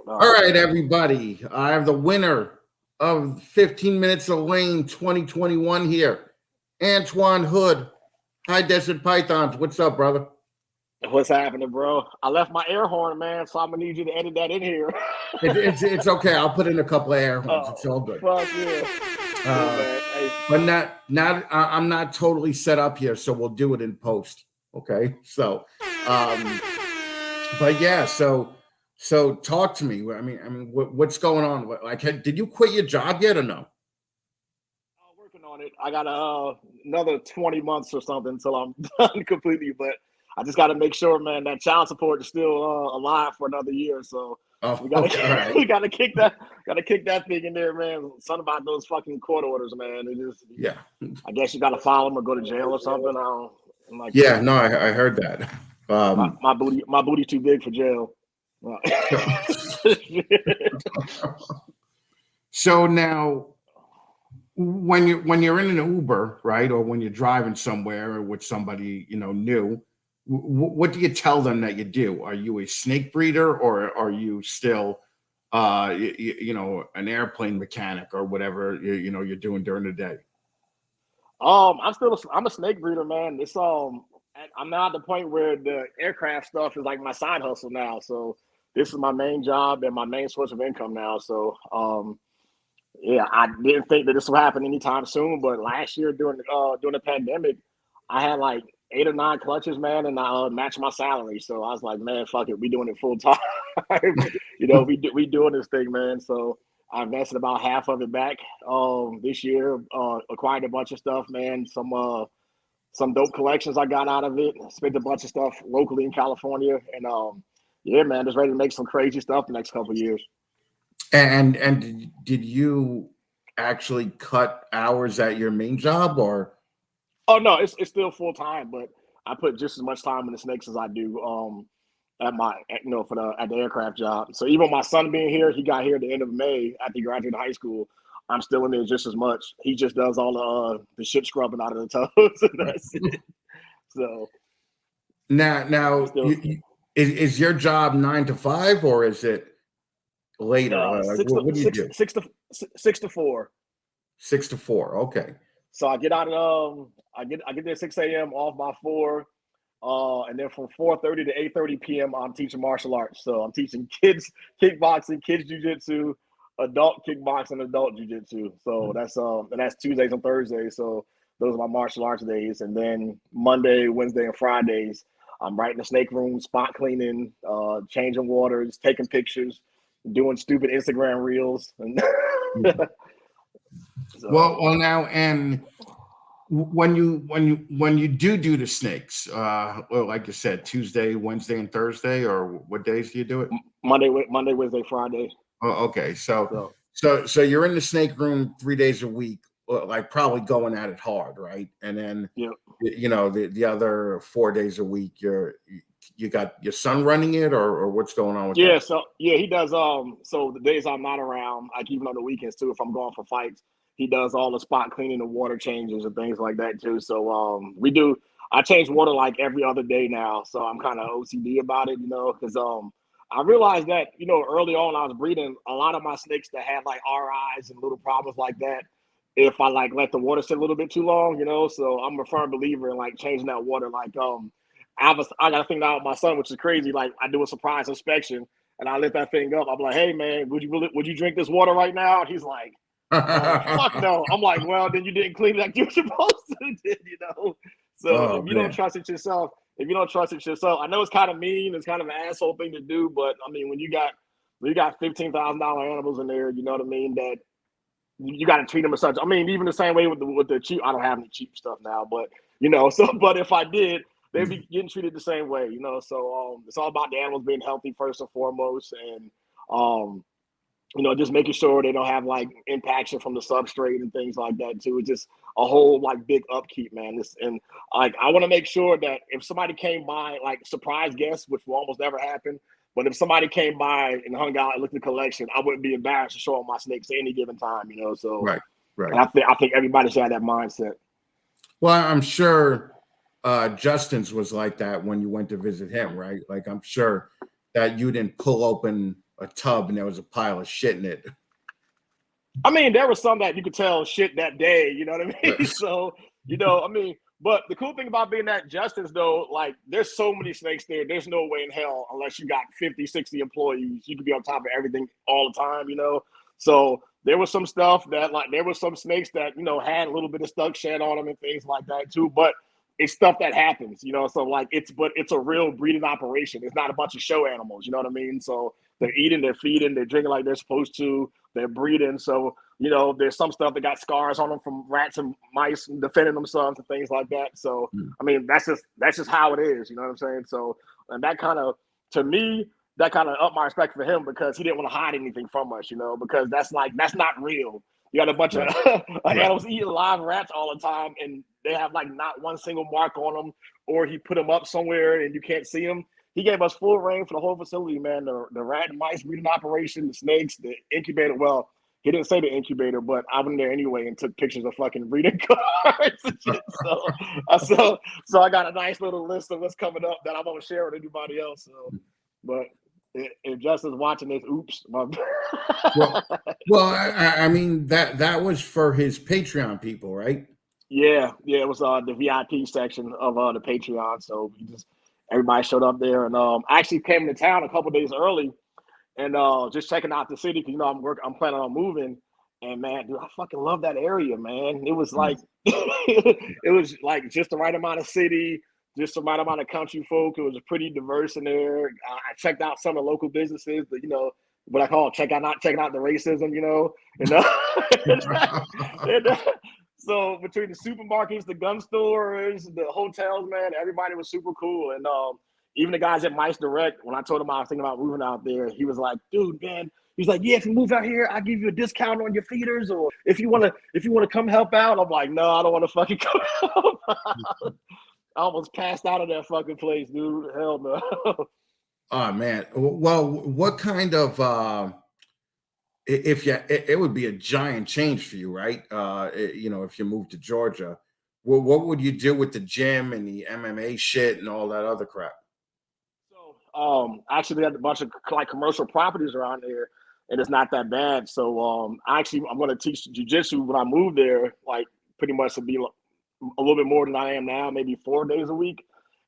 All right, everybody. I have the winner of 15 Minutes of Lame 2021 here. Antoine Hood, High Desert Pythons. What's up, brother? What's happening, bro? I left my air horn, man, so I'm gonna need you to edit that in here. It's okay. I'll put in a couple of air horns. It's all good. Fuck yeah. But I'm not totally set up here, so we'll do it in post. Okay. So, but yeah. So talk to me. I mean, what's going on? Like, did you quit your job yet or no? On it. I got another 20 months or something until I'm done completely, but I just got to make sure, man, that child support is still alive for another year. So Oh, We gotta, okay, all right. we gotta kick that thing in there, man. Something about those fucking court orders, man. It just, Yeah. I guess you gotta follow them or go to jail or something. I'm like, Yeah, no, I heard that. my booty's too big for jail. So now, when you're in an Uber, right, or when you're driving somewhere with somebody new, what do you tell them that you do? Are you a snake breeder, or are you still, an airplane mechanic or whatever you're doing during the day? I'm a snake breeder, man. I'm now at the point where the aircraft stuff is like my side hustle now. So this is my main job and my main source of income now. So yeah, I didn't think that this would happen anytime soon, but last year during the pandemic, I had like 8 or 9 clutches, man, and I matched my salary. So I was like, man, fuck it, we doing it full time. We doing this thing, man. So I invested about half of it back this year. Acquired a bunch of stuff, man. Some dope collections I got out of it. Spent a bunch of stuff locally in California, and yeah, man, just ready to make some crazy stuff the next couple of years. And did you actually cut hours at your main job, or? Oh no, it's still full time, but I put just as much time in the snakes as I do at the aircraft job. So even my son being here, he got here at the end of May after he graduated high school. I'm still in there just as much. He just does all the shit scrubbing out of the toes, and that's it. So Now, is your job 9 to 5, or is it later? What do you do? 6 to 4. 6 to 4. Okay. So I get out at I get there at 6 a.m. off by 4, and then from 4:30 to 8:30 p.m. I'm teaching martial arts. So I'm teaching kids kickboxing, kids jiu-jitsu, adult kickboxing, adult jiu-jitsu. So that's Tuesdays and Thursdays. So those are my martial arts days. And then Monday, Wednesday, and Fridays, I'm right in the snake room, spot cleaning, changing waters, taking pictures, doing stupid Instagram reels. And so, well, now, and when you do the snakes, well, like you said, Tuesday, Wednesday, and Thursday, or what days do you do it? Monday, Wednesday, Friday. Oh, okay. So you're in the snake room 3 days a week, like probably going at it hard, right? And then the other 4 days a week, you got your son running it, or what's going on with that? So he does. So the days I'm not around, like even on the weekends too, if I'm going for fights, he does all the spot cleaning and water changes and things like that too. So I change water like every other day now. So I'm kind of OCD about it, because I realized that, early on I was breeding a lot of my snakes that had like RIs and little problems like that. If I like let the water sit a little bit too long, so I'm a firm believer in like changing that water. Like I got a thing now with my son, which is crazy. Like I do a surprise inspection and I lit that thing up. I'm like, hey man, would you drink this water right now? And he's like, fuck no. I'm like, well, then you didn't clean it like you were supposed to, So if you don't trust it yourself, I know it's kind of mean, it's kind of an asshole thing to do, but I mean, when you got $15,000 animals in there, you know what I mean, that you got to treat them as such. I mean, even the same way with the cheap. I don't have any cheap stuff now, but but if I did, they'd be getting treated the same way, So it's all about the animals being healthy first and foremost, and just making sure they don't have like impaction from the substrate and things like that too. It's just a whole like big upkeep, man. I want to make sure that if somebody came by, like surprise guests, which will almost never happen, but if somebody came by and hung out and looked at the collection, I wouldn't be embarrassed to show them my snakes at any given time, So right. And I think everybody should have that mindset. Well, I'm sure Justin's was like that when you went to visit him, right? Like I'm sure that you didn't pull open a tub and there was a pile of shit in it. I mean, there was some that you could tell shit that day, you know what I mean? So, but the cool thing about being at Justin's though, like there's so many snakes there. There's no way in hell, unless you got 50, 60 employees, you could be on top of everything all the time, So there was some stuff that there was some snakes that, had a little bit of stuck shed on them and things like that too. But it's stuff that happens, So it's a real breeding operation. It's not a bunch of show animals, you know what I mean? So they're eating, they're feeding, they're drinking like they're supposed to, they're breeding. So, there's some stuff that got scars on them from rats and mice and defending themselves and things like that. So, I mean, that's just how it is, you know what I'm saying? So, and that kind of, to me, that kind of upped my respect for him because he didn't want to hide anything from us, you know, because that's not real. You got a bunch of animals eating live rats all the time, and they have like not one single mark on them, or he put them up somewhere and you can't see them. He gave us full reign for the whole facility, man. The rat and mice breeding operation, the snakes, the incubator. Well, he didn't say the incubator, but I went there anyway and took pictures of fucking breeding cards and shit. So I got a nice little list of what's coming up that I'm gonna share with anybody else. So, but if Justin's watching this, oops. Well, I mean that was for his Patreon people, right? Yeah, it was the VIP section of the Patreon. So everybody showed up there, and I actually came to town a couple days early, and just checking out the city because you know I'm planning on moving, and man, dude, I fucking love that area, man. It was like it was like just the right amount of city, just the right amount of country folk. It was pretty diverse in there. I checked out some of the local businesses, but you know what I call checking out the racism, you know, and so between the supermarkets, the gun stores, the hotels, man, everybody was super cool. And even the guys at Mice Direct, when I told him I was thinking about moving out there, he was like, dude, man, he's like, yeah, if you move out here, I'll give you a discount on your feeders, or if you wanna come help out. I'm like, no, I don't want to fucking come help out. I almost passed out of that fucking place, dude. Hell no. Oh man. Well, what kind of it would be a giant change for you, right? You know, if you moved to Georgia, what would you do with the gym and the MMA shit and all that other crap? So, actually, we had a bunch of like commercial properties around there, and it's not that bad. So, I'm going to teach jiu-jitsu when I move there, like pretty much to be a little bit more than I am now, maybe 4 days a week,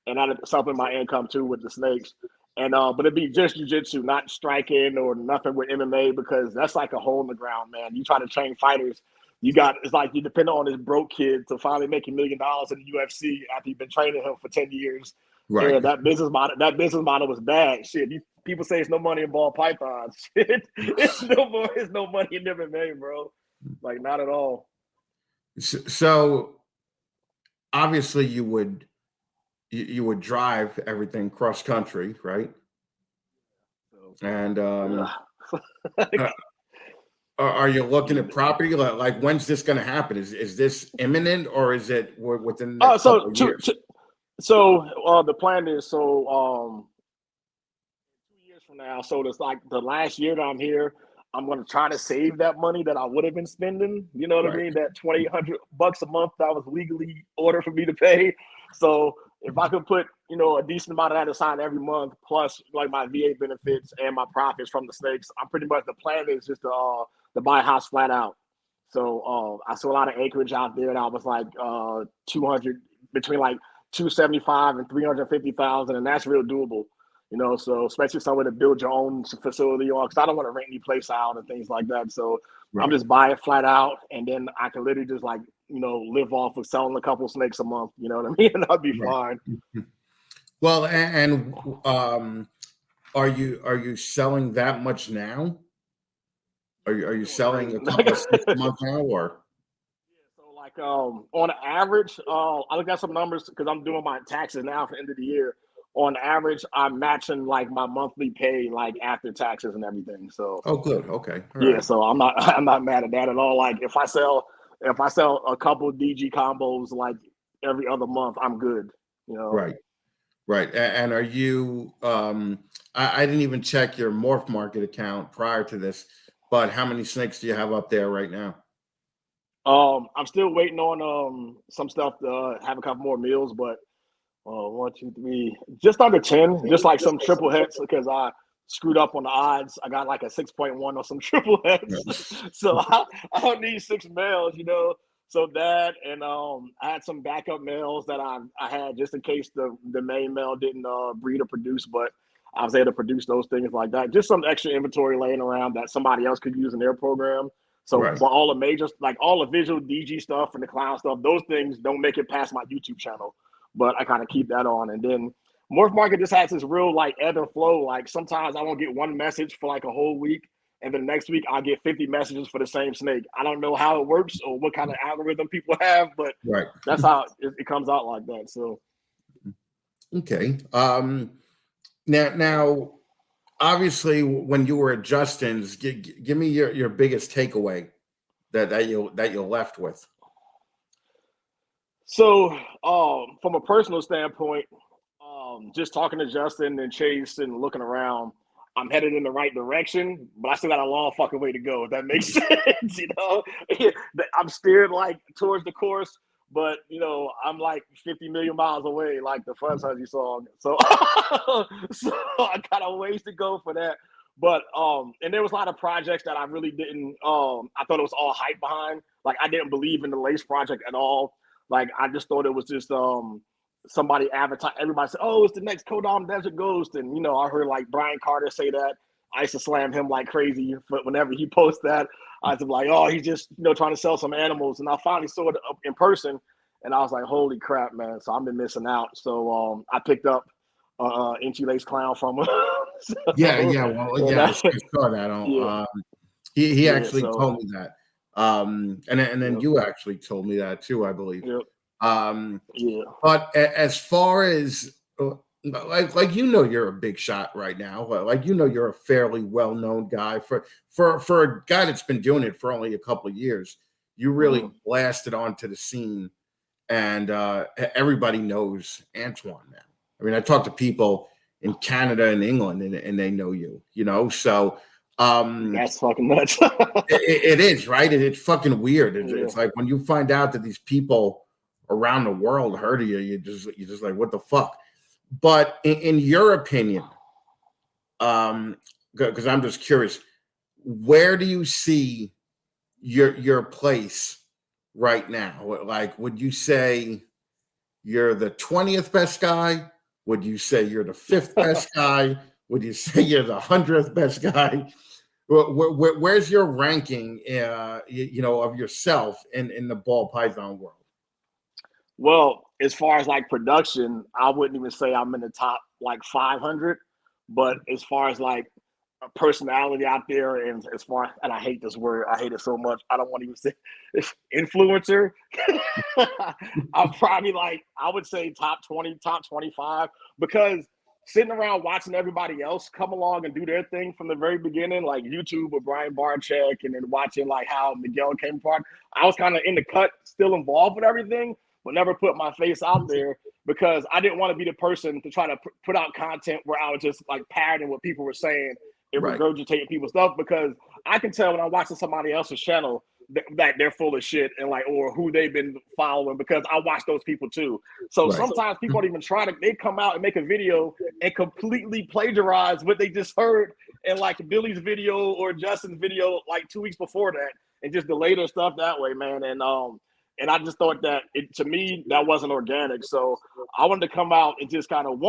and that'd supplement my income too with the snakes. And but it'd be just jiu-jitsu, not striking or nothing with MMA, because that's like a hole in the ground, man. You try to train fighters, it's like you depend on this broke kid to finally make $1 million in the UFC after you've been training him for 10 years. Right. Yeah, that business model was bad. Shit, people say it's no money in ball pythons. Shit, it's no money in MMA, bro. Like not at all. So obviously you would drive everything cross country, right? And are you looking at property? Like when's this going to happen? Is this imminent, or is it within the next couple of years? So the plan is 2 years from now. So it's like the last year that I'm here, I'm going to try to save that money that I would have been spending. You know what I mean? That $2,800 a month that was legally ordered for me to pay. So if I could put, you know, a decent amount of that aside every month, plus like my VA benefits and my profits from the snakes, I'm pretty much, the plan is just to buy a house flat out. So I saw a lot of acreage out there that was like 200, between like 275 and 350,000, and that's real doable. You know, so especially somewhere to build your own facility on, because I don't want to rent any place out and things like that. So I'm just buying it flat out, and then I can literally just like, you know, live off of selling a couple snakes a month. You know what I mean? And I'll be fine. Well, and are you selling that much now? Are you selling a couple of snakes a month now, or? So like on average, I look at some numbers because I'm doing my taxes now for the end of the year. On average, I'm matching like my monthly pay, like after taxes and everything. So oh, good, okay, all yeah. right. So I'm not mad at that at all. Like if I sell a couple DG combos like every other month, I'm good. You know. Right. And are you? I didn't even check your Morph Market account prior to this, but how many snakes do you have up there right now? I'm still waiting on some stuff to have a couple more meals, but 1, 2, 3, just under 10, just like some triple hits because I screwed up on the odds. I got like a 6.1 on some triple hits, so I don't need 6 males, you know. So that, and I had some backup males that I had just in case the main male didn't breed or produce, but I was able to produce those things like that. Just some extra inventory laying around that somebody else could use in their program. So for all the majors, like all the visual DG stuff and the clown stuff, those things don't make it past my YouTube channel. But I kind of keep that on. And then Morph Market just has this real like ebb and flow. Like sometimes I won't get one message for like a whole week, and then next week I'll get 50 messages for the same snake. I don't know how it works or what kind of algorithm people have, but that's how it comes out like that. So okay. Now obviously, when you were at Justin's, give me your biggest takeaway that you're left with. So, from a personal standpoint, just talking to Justin and Chase and looking around, I'm headed in the right direction, but I still got a long fucking way to go, if that makes sense. I'm steered like towards the course, but I'm like 50 million miles away, like the Fuzz Huzzy song. So, so I got a ways to go for that. But and there was a lot of projects that I really didn't. I thought it was all hype behind. Like I didn't believe in the Lace project at all. Like I just thought it was just somebody advertise. Everybody said, "Oh, it's the next Kodam Desert Ghost," and I heard like Brian Carter say that. I used to slam him like crazy, but whenever he posts that, I was like, "Oh, he's just trying to sell some animals." And I finally saw it in person, and I was like, "Holy crap, man!" So I've been missing out. So I picked up Inchy Lace Clown from him. So, Yeah. I saw that on. Yeah. He actually told me that. And then you actually told me that too, I believe. Yep. Yeah. But as far as like you're a big shot right now. Like you're a fairly well-known guy for a guy that's been doing it for only a couple of years. You really blasted onto the scene, and everybody knows Antoine now. I mean, I talk to people in Canada and England, and they know you. So. That's fucking nuts. it is, right? It's fucking weird. It's like when you find out that these people around the world heard of you, you're just like, what the fuck? But in your opinion, because I'm just curious, where do you see your place right now? Like, would you say you're the 20th best guy? Would you say you're the 5th best guy? Would you say you're the 100th best guy? Where's your ranking, of yourself in the ball python world? Well, as far as like production, I wouldn't even say I'm in the top like 500. But as far as like a personality out there, and and I hate this word, I hate it so much. I don't want to even say influencer. I'm probably I would say top 20, top 25, because sitting around watching everybody else come along and do their thing from the very beginning, like YouTube with Brian Barczyk, and then watching like how Miguel came apart, I was kind of in the cut, still involved with everything, but never put my face out there because I didn't want to be the person to try to put out content where I was just like parroting what people were saying and regurgitating people's stuff, because I can tell when I'm watching somebody else's channel that they're full of shit and or who they've been following, because I watch those people too. So sometimes people don't even try they come out and make a video and completely plagiarize what they just heard in like Billy's video or Justin's video like 2 weeks before that, and just delay their stuff that way, man. And I just thought that to me, that wasn't organic. So I wanted to come out and just kind of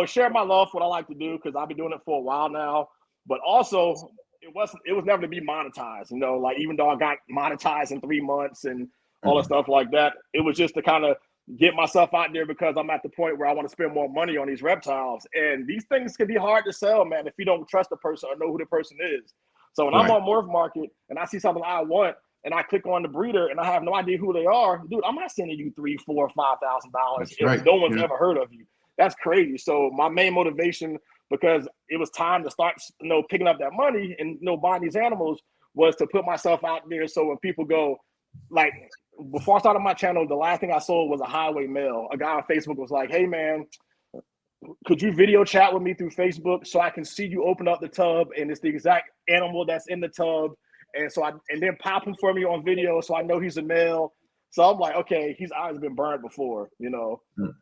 share my love for what I like to do, because I've been doing it for a while now, but also it was never to be monetized, like even though I got monetized in 3 months and all the stuff like that, it was just to kind of get myself out there, because I'm at the point where I want to spend more money on these reptiles. And these things can be hard to sell, man, if you don't trust the person or know who the person is. So when I'm on Morph Market and I see something I want and I click on the breeder and I have no idea who they are, dude, I'm not sending you $3,000, $4,000, $5,000 if no one's ever heard of you. That's crazy. So my main motivation, because it was time to start, picking up that money and buying these animals, was to put myself out there. So when people go, like, before I started my channel, the last thing I sold was a highway mail. A guy on Facebook was like, "Hey man, could you video chat with me through Facebook so I can see you open up the tub and it's the exact animal that's in the tub?" And then pop him for me on video so I know he's a male. So I'm like, okay, his eyes have been burned before,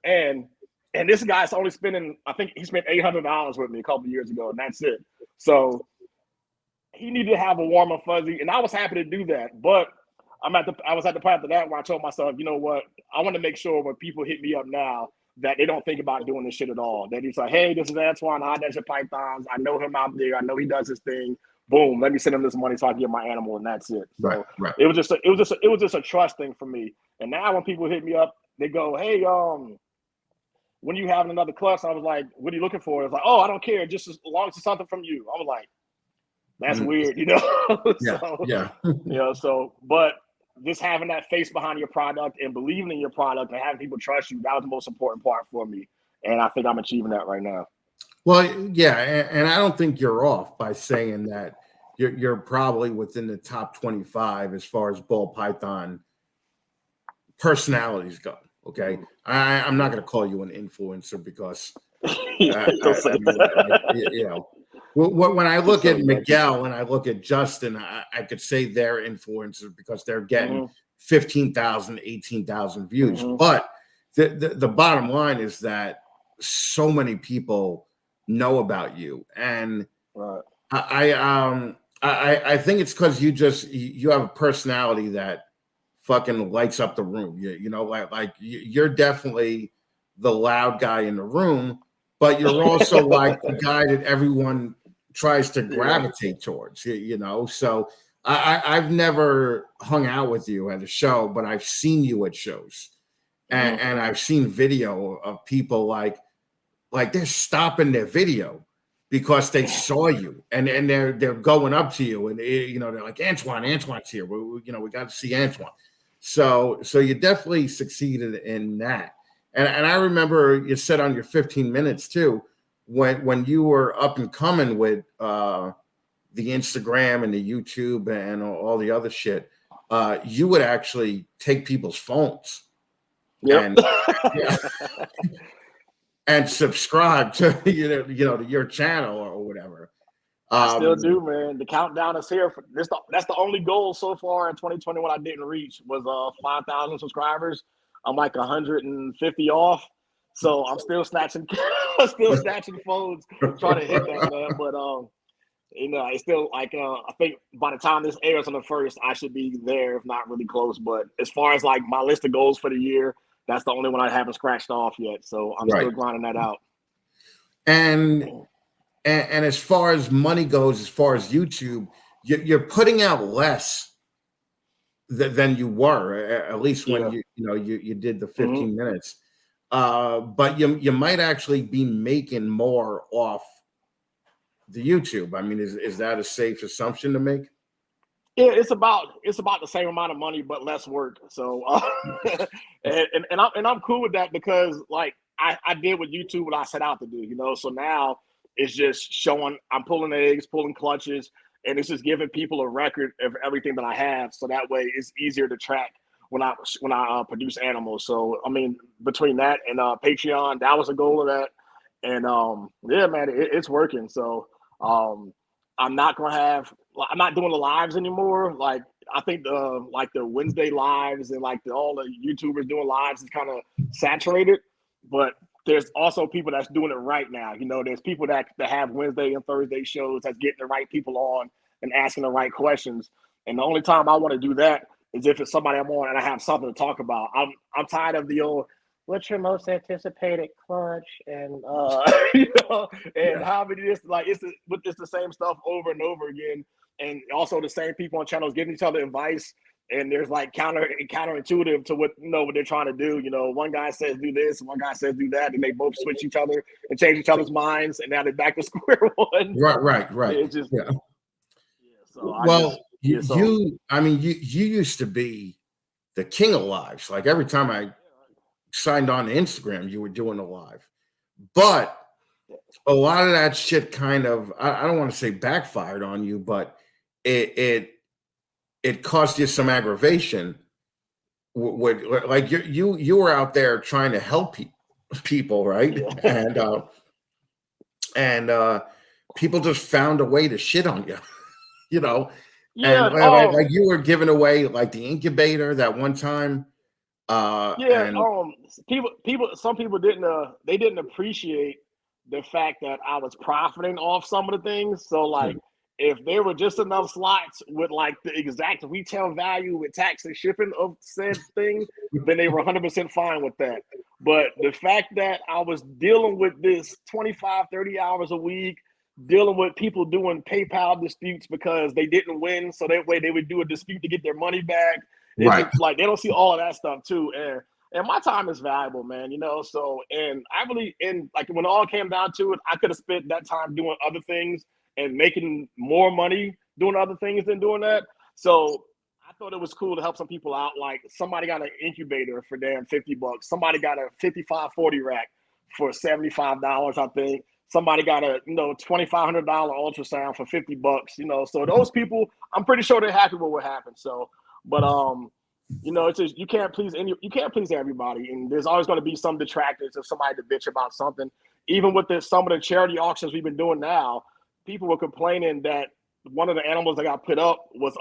And this guy's only spending, I think he spent $800 with me a couple of years ago, and that's it. So he needed to have a warm and fuzzy, and I was happy to do that. But I was at the point after that where I told myself, you know what? I want to make sure when people hit me up now that they don't think about doing this shit at all. That he's like, "Hey, this is Antoine Hood, that's your pythons. I know him out there. I know he does his thing. Boom, let me send him this money so I can get my animal," and that's it. So it was just a trust thing for me. And now when people hit me up, they go, "Hey, when are you having another class?" I was like, "What are you looking for?" It's like, "Oh, I don't care, just as long as it's something from you." I was like, that's weird, but just having that face behind your product and believing in your product and having people trust you, that was the most important part for me. And I think I'm achieving that right now. Well, yeah, and I don't think you're off by saying that you're probably within the top 25 as far as ball python personalities go. Okay, I'm not going to call you an influencer because you know, when I look at Miguel and I look at Justin, I could say they're influencers because they're getting 15,000, 18,000 views. But the bottom line is that so many people know about you, and I think it's because you have a personality that fucking lights up the room. You know, like you're definitely the loud guy in the room, but you're also like the guy that everyone tries to gravitate towards. You know, so I've never hung out with you at a show, but I've seen you at shows, and I've seen video of people like they're stopping their video because they saw you, and they're going up to you, and you know, they're like, Antoine's here. We got to see Antoine. So you definitely succeeded in that. And I remember you said on your 15 minutes too, when you were up and coming with the Instagram and the YouTube and all the other shit, you would actually take people's phones and and subscribe to to your channel or whatever. I still do, man. The countdown is here. That's the only goal so far in 2021 I didn't reach was 5,000 subscribers. I'm like 150 off, so I'm still snatching phones, trying to hit that, man. But it's still like I think by the time this airs on the 1st, I should be there, if not really close. But as far as like my list of goals for the year, that's the only one I haven't scratched off yet. So I'm still grinding that out. And as far as money goes, as far as YouTube, you're putting out less than you were, at least when you did the 15 minutes. But you might actually be making more off the YouTube. I mean, is that a safe assumption to make? Yeah, it's about the same amount of money, but less work. So, and I'm cool with that because like I did with YouTube what I set out to do, So now it's just showing I'm pulling eggs, pulling clutches, and it's just giving people a record of everything that I have. So that way it's easier to track when I produce animals. So I mean, between that and Patreon, that was a goal of that. And yeah, man, it's working. So I'm not doing the lives anymore. Like I think the Wednesday lives and like all the YouTubers doing lives is kind of saturated, but there's also people that's doing it right now. There's people that have Wednesday and Thursday shows that's getting the right people on and asking the right questions. And the only time I want to do that is if it's somebody I'm on and I have something to talk about. I'm tired of the old, what's your most anticipated clutch? And and how many this, like it's the same stuff over and over again. And also the same people on channels giving each other advice. And there's like counterintuitive to what what they're trying to do. One guy says do this, one guy says do that, and they both switch each other and change each other's minds, and now they're back to square one. Right. It's just So you used to be the king of lives. Like every time I signed on to Instagram, you were doing a live, but a lot of that shit kind of I don't want to say backfired on you, but it caused you some aggravation. Like you were out there trying to help people, right? Yeah. And people just found a way to shit on you, Yeah. And like you were giving away like the incubator that one time. Some people didn't appreciate the fact that I was profiting off some of the things. So like if there were just enough slots with like the exact retail value with tax and shipping of said thing, then they were 100% fine with that. But the fact that I was dealing with this 25, 30 hours a week, dealing with people doing PayPal disputes because they didn't win, so that way they would do a dispute to get their money back. It's like they don't see all of that stuff too. And my time is valuable, man, So, and I really, and like when it all came down to it, I could have spent that time doing other things and making more money doing other things than doing that. So I thought it was cool to help some people out. Like somebody got an incubator for damn $50. Somebody got a 5540 rack for $75, I think. somebody got a $2,500 ultrasound for $50. So those people, I'm pretty sure they're happy with what happened. So, but it's just you can't please everybody, and there's always going to be some detractors of somebody to bitch about something. Even with some of the charity auctions we've been doing now, people were complaining that one of the animals that got put up was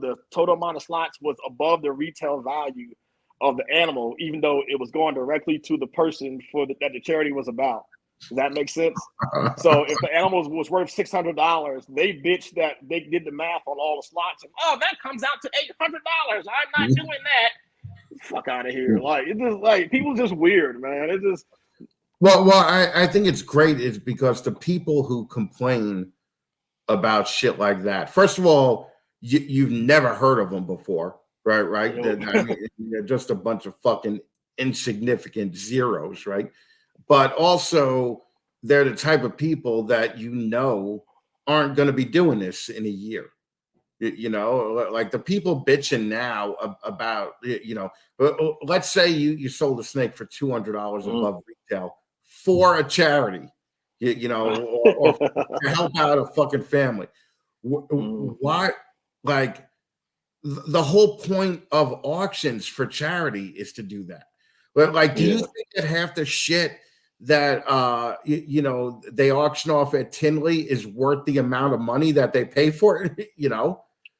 the total amount of slots was above the retail value of the animal, even though it was going directly to the person that the charity was about. Does that make sense? So if the animal was worth $600, they bitched that they did the math on all the slots, and that comes out to $800. I'm not doing that. Fuck out of here! Like it's just like people just weird, man. It just well, I think it's great is because the people who complain about shit like that, first of all, you've never heard of them before, right? They're just a bunch of fucking insignificant zeros, right? But also, they're the type of people that aren't going to be doing this in a year. Like the people bitching now about, let's say you sold a snake for $200 above retail for a charity, or to help out a fucking family. Why? Like the whole point of auctions for charity is to do that. But like, do you think that half the shit that they auction off at Tinley is worth the amount of money that they pay for it?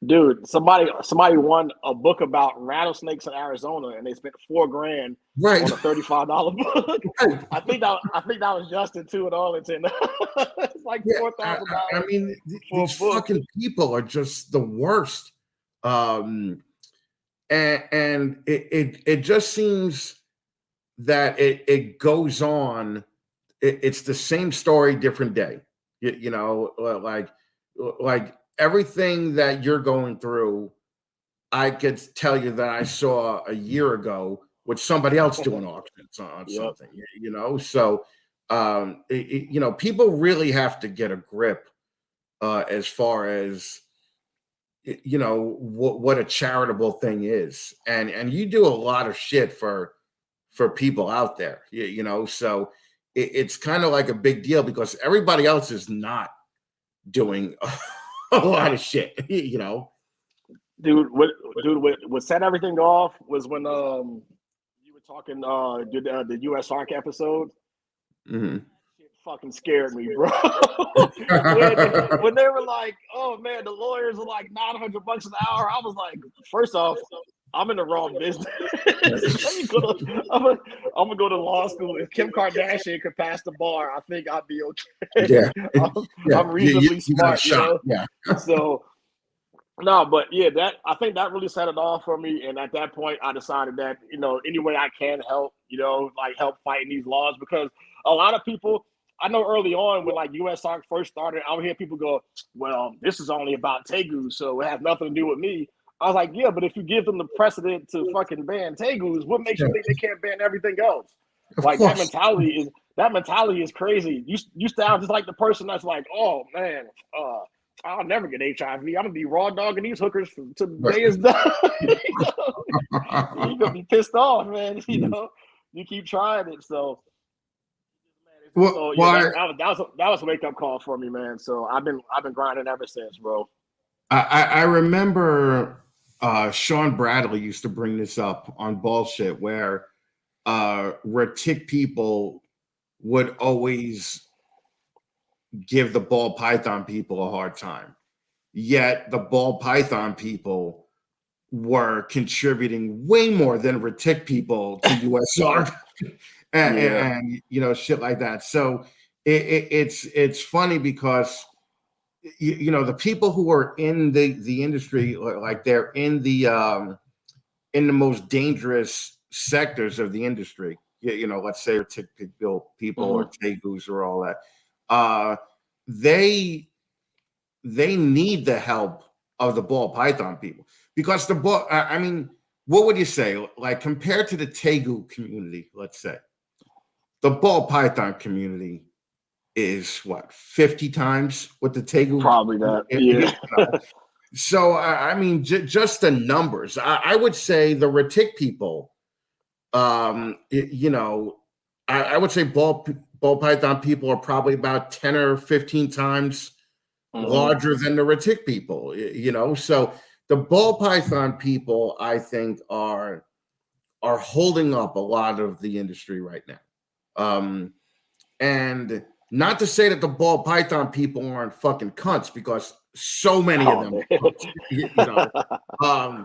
Dude, somebody won a book about rattlesnakes in Arizona, and they spent $4,000 on a $35 book. Right. I think that was Justin too in Arlington. It's like $4,000. I mean, these fucking people are just the worst. And it just seems that it goes on. It's the same story, different day. Like everything that you're going through, I could tell you that I saw a year ago with somebody else doing auctions on something. So people really have to get a grip as far as what a charitable thing is, and you do a lot of shit for people out there, so it's kind of like a big deal because everybody else is not doing a lot of shit, Dude, what set everything off was when you were talking the US ARC episode. Mm-hmm. It fucking scared me, bro. when they were like, "Oh man, the lawyers are like $900 an hour," I was like, first off, I'm in the wrong business. I'm gonna go to law school. If Kim Kardashian could pass the bar, I think I'd be okay. I'm reasonably smart, Yeah. So no, but I think that really set it off for me. And at that point, I decided that any way I can help, like help fighting these laws, because a lot of people. I know early on when like US ARC first started, I would hear people go, "Well, this is only about tegus, so it has nothing to do with me." I was like, yeah, but if you give them the precedent to fucking ban tegus, what makes you think they can't ban everything else? That mentality is crazy. You sound just like the person that's like, oh man, I'll never get HIV. I'm gonna be raw dogging these hookers till the day is done. You're gonna be pissed off, man. You keep trying it. So that was a wake up call for me, man. So I've been grinding ever since, bro. I remember Sean Bradley used to bring this up on Bullshit, where tick people would always give the ball python people a hard time. Yet the ball python people were contributing way more than retic people to US ARC and shit like that. So it's funny because the people who are in the industry, like they're in the most dangerous sectors of the industry. Let's say typical people or tegus or all that. They need the help of the ball python people, because the ball. I mean, what would you say? Like compared to the tegu community, let's say, the ball python community is what 50 times what the tegu. Probably that. Yeah. So I mean, just the numbers. I would say the retic people. I would say ball ball python people are probably about 10 or 15 times larger than the retic people, you know. So the ball python people, I think, are holding up a lot of the industry right now. And not to say that the ball python people aren't fucking cunts, because so many of them are cunts, you know.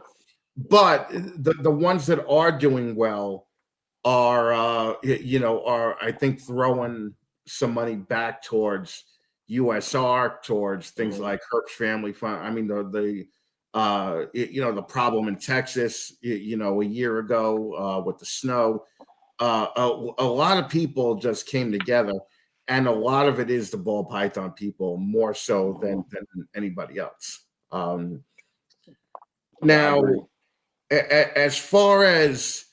But the ones that are doing well are I think throwing some money back towards USR, towards things like Herb's Family Fund. I mean, the problem in Texas, a year ago with the snow, a lot of people just came together, and a lot of it is the ball python people more so than anybody else. Now, as far as,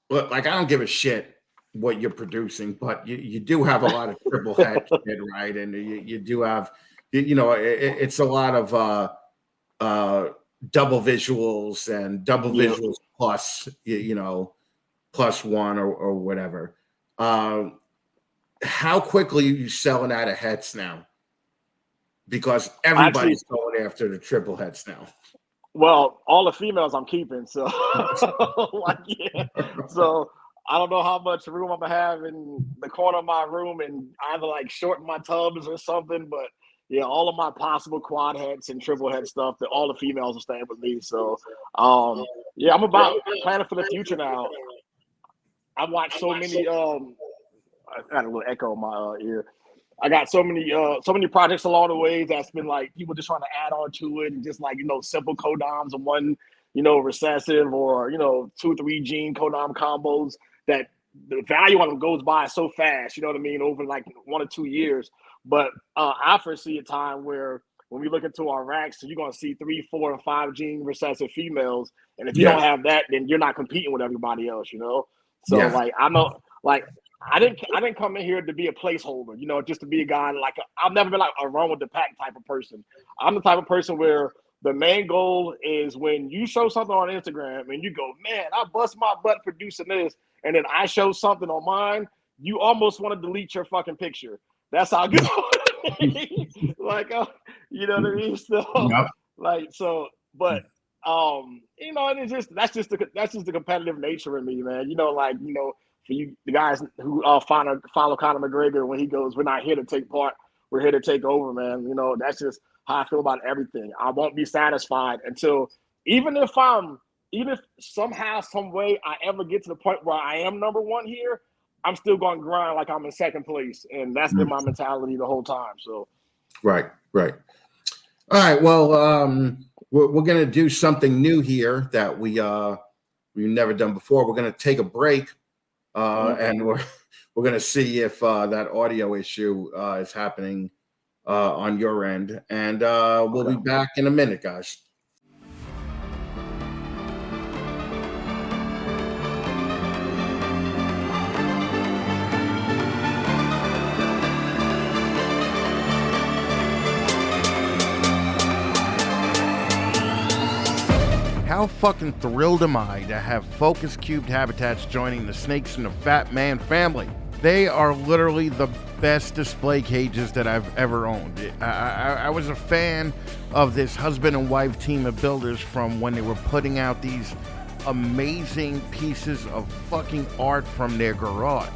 like, I don't give a shit what you're producing, but you do have a lot of triple head shit, right? And you do have, it's a lot of double visuals and double visuals plus, plus one or whatever. How quickly are you selling out of heads now? Because everybody's going after the triple heads now. Well, all the females I'm keeping, so So I don't know how much room I'm gonna have in the corner of my room, and either like shorten my tubs or something. But yeah, all of my possible quad heads and triple head stuff, that all the females are staying with me. So yeah, I'm about planning for the future now. I've watched so many. I got a little echo in my ear. I got so many projects along the way that's been like people just trying to add on to it, and just like, simple codoms and one, recessive, or, 2-3 gene codom combos that the value on them goes by so fast, you know what I mean, over like 1 or 2 years. But I foresee a time where when we look into our racks, you're going to see 3, 4, and 5 gene recessive females. And if you don't have that, then you're not competing with everybody else, So like, I know, like, I didn't come in here to be a placeholder, just to be a guy. Like, I've never been like a run with the pack type of person. I'm the type of person where the main goal is when you show something on Instagram and you go, man, I bust my butt producing this, and then I show something on mine, you almost want to delete your fucking picture. That's how good. Like, you know what I mean? So, like, so, but it's just that's just the competitive nature in me, man. For you, the guys who follow Conor McGregor, when he goes, "We're not here to take part, we're here to take over," man. That's just how I feel about everything. I won't be satisfied until, even if somehow, some way I ever get to the point where I am number one here, I'm still going to grind like I'm in second place, and that's been my mentality the whole time. So, right. All right. Well, we're going to do something new here that we've never done before. We're going to take a break. And we're going to see if that audio issue is happening on your end. And we'll be back in a minute, guys. How fucking thrilled am I to have Focus Cubed Habitats joining the Snakes in the Fatman family. They are literally the best display cages that I've ever owned. I was a fan of this husband and wife team of builders from when they were putting out these amazing pieces of fucking art from their garage.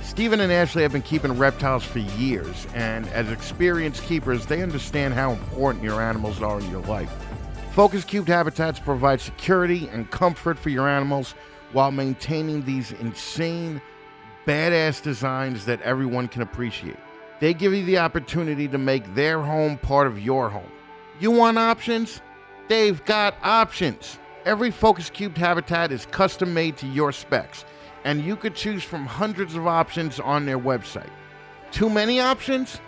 Stephen and Ashley have been keeping reptiles for years, and as experienced keepers, they understand how important your animals are in your life. Focus Cubed Habitats provide security and comfort for your animals while maintaining these insane, badass designs that everyone can appreciate. They give you the opportunity to make their home part of your home. You want options? They've got options. Every Focus Cubed Habitat is custom made to your specs, and you could choose from hundreds of options on their website. Too many options?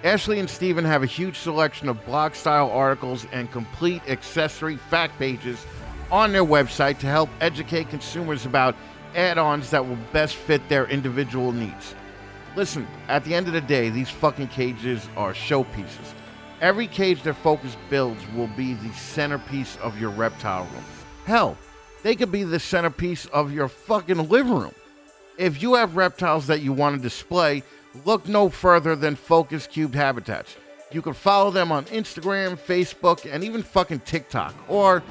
Ashley and Stephen have a huge selection of blog-style articles and complete accessory fact pages on their website to help educate consumers about add-ons that will best fit their individual needs. Listen, at the end of the day, these fucking cages are showpieces. Every cage that Focus builds will be the centerpiece of your reptile room. Hell, they could be the centerpiece of your fucking living room. If you have reptiles that you want to display, look no further than Focus Cubed Habitats. You can follow them on Instagram, Facebook, and even fucking TikTok. Or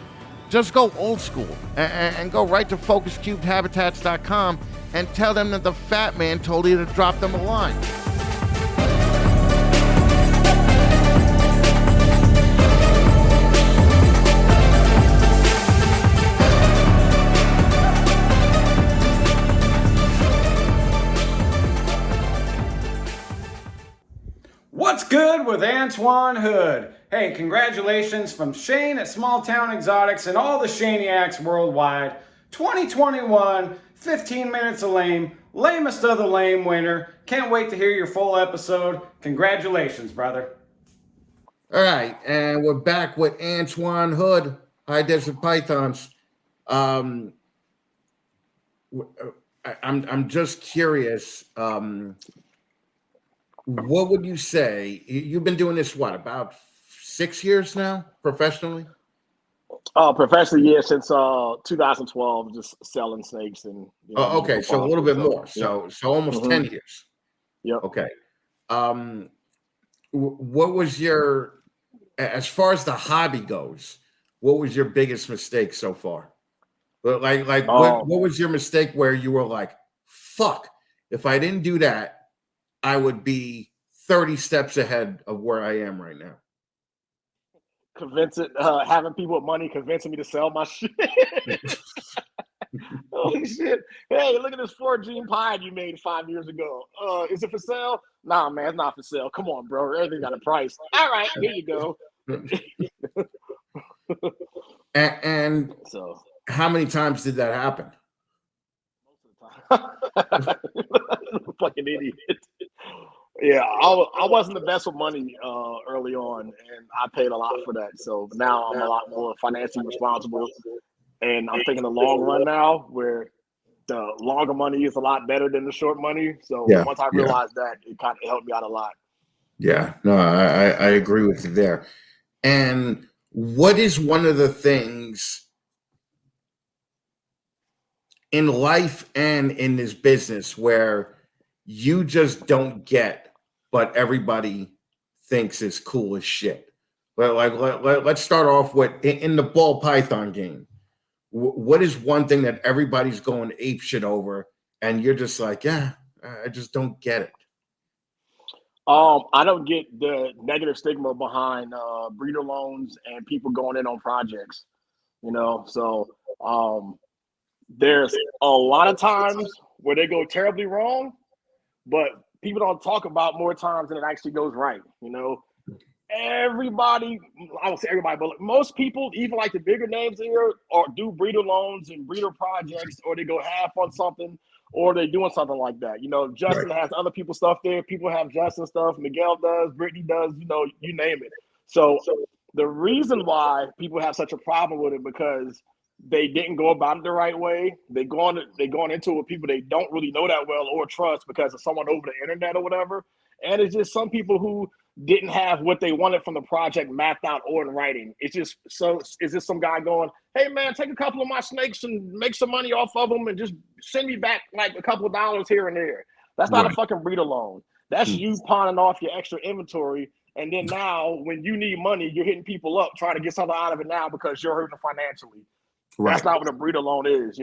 just go old school and go right to focuscubedhabitats.com and tell them that the Fat Man told you to drop them a line. What's good with Antoine Hood? Hey, congratulations from Shane at Small Town Exotics and all the Shaniacs worldwide. 2021, 15 minutes of lame, lamest of the lame winner. Can't wait to hear your full episode. Congratulations, brother. All right, and we're back with Antoine Hood, High Desert Pythons. I'm just curious. What would you say? You've been doing this, what, about 6 years now, professionally? Professionally, yeah, since 2012, just selling snakes and. Okay, so a little bit more. So almost 10 years. Yep. Okay. What was your, as far as the hobby goes, what was your biggest mistake so far? What was your mistake where you were like, fuck, if I didn't do that, I would be 30 steps ahead of where I am right now? Having people with money convincing me to sell my shit. Holy shit. Hey, look at this 4-gene pie you made 5 years ago. Is it for sale? Nah, man, it's not for sale. Come on, bro. Everything got a price. All right, here you go. and so, how many times did that happen? Most of the time. Fucking idiot. Yeah, I wasn't the best with money early on, and I paid a lot for that. So now I'm a lot more financially responsible, and I'm thinking the long run now, where the longer money is a lot better than the short money. So once I realized that, it kind of helped me out a lot. Yeah, no, I agree with you there. And what is one of the things in life and in this business where you just don't get, but everybody thinks is cool as shit? Let's start off with in the ball python game. What is one thing that everybody's going ape shit over, and you're just like, yeah, I just don't get it? I don't get the negative stigma behind breeder loans and people going in on projects. So there's a lot of times where they go terribly wrong, but people don't talk about more times than it actually goes right. Everybody, I don't say everybody, but most people, even like the bigger names here, or do breeder loans and breeder projects, or they go half on something, or they're doing something like that. Justin has other people's stuff there. People have Justin stuff. Miguel does. Brittany does. You name it. So the reason why people have such a problem with it, because they didn't go about it the right way. They're going into it with people they don't really know that well or trust because of someone over the internet or whatever. And it's just some people who didn't have what they wanted from the project mapped out or in writing. It's just some guy going, hey man, take a couple of my snakes and make some money off of them and just send me back like a couple of dollars here and there. That's not a fucking breeder loan. That's you pawning off your extra inventory. And then now when you need money, you're hitting people up trying to get something out of it now because you're hurting financially. Right. That's not what a breeder loan is,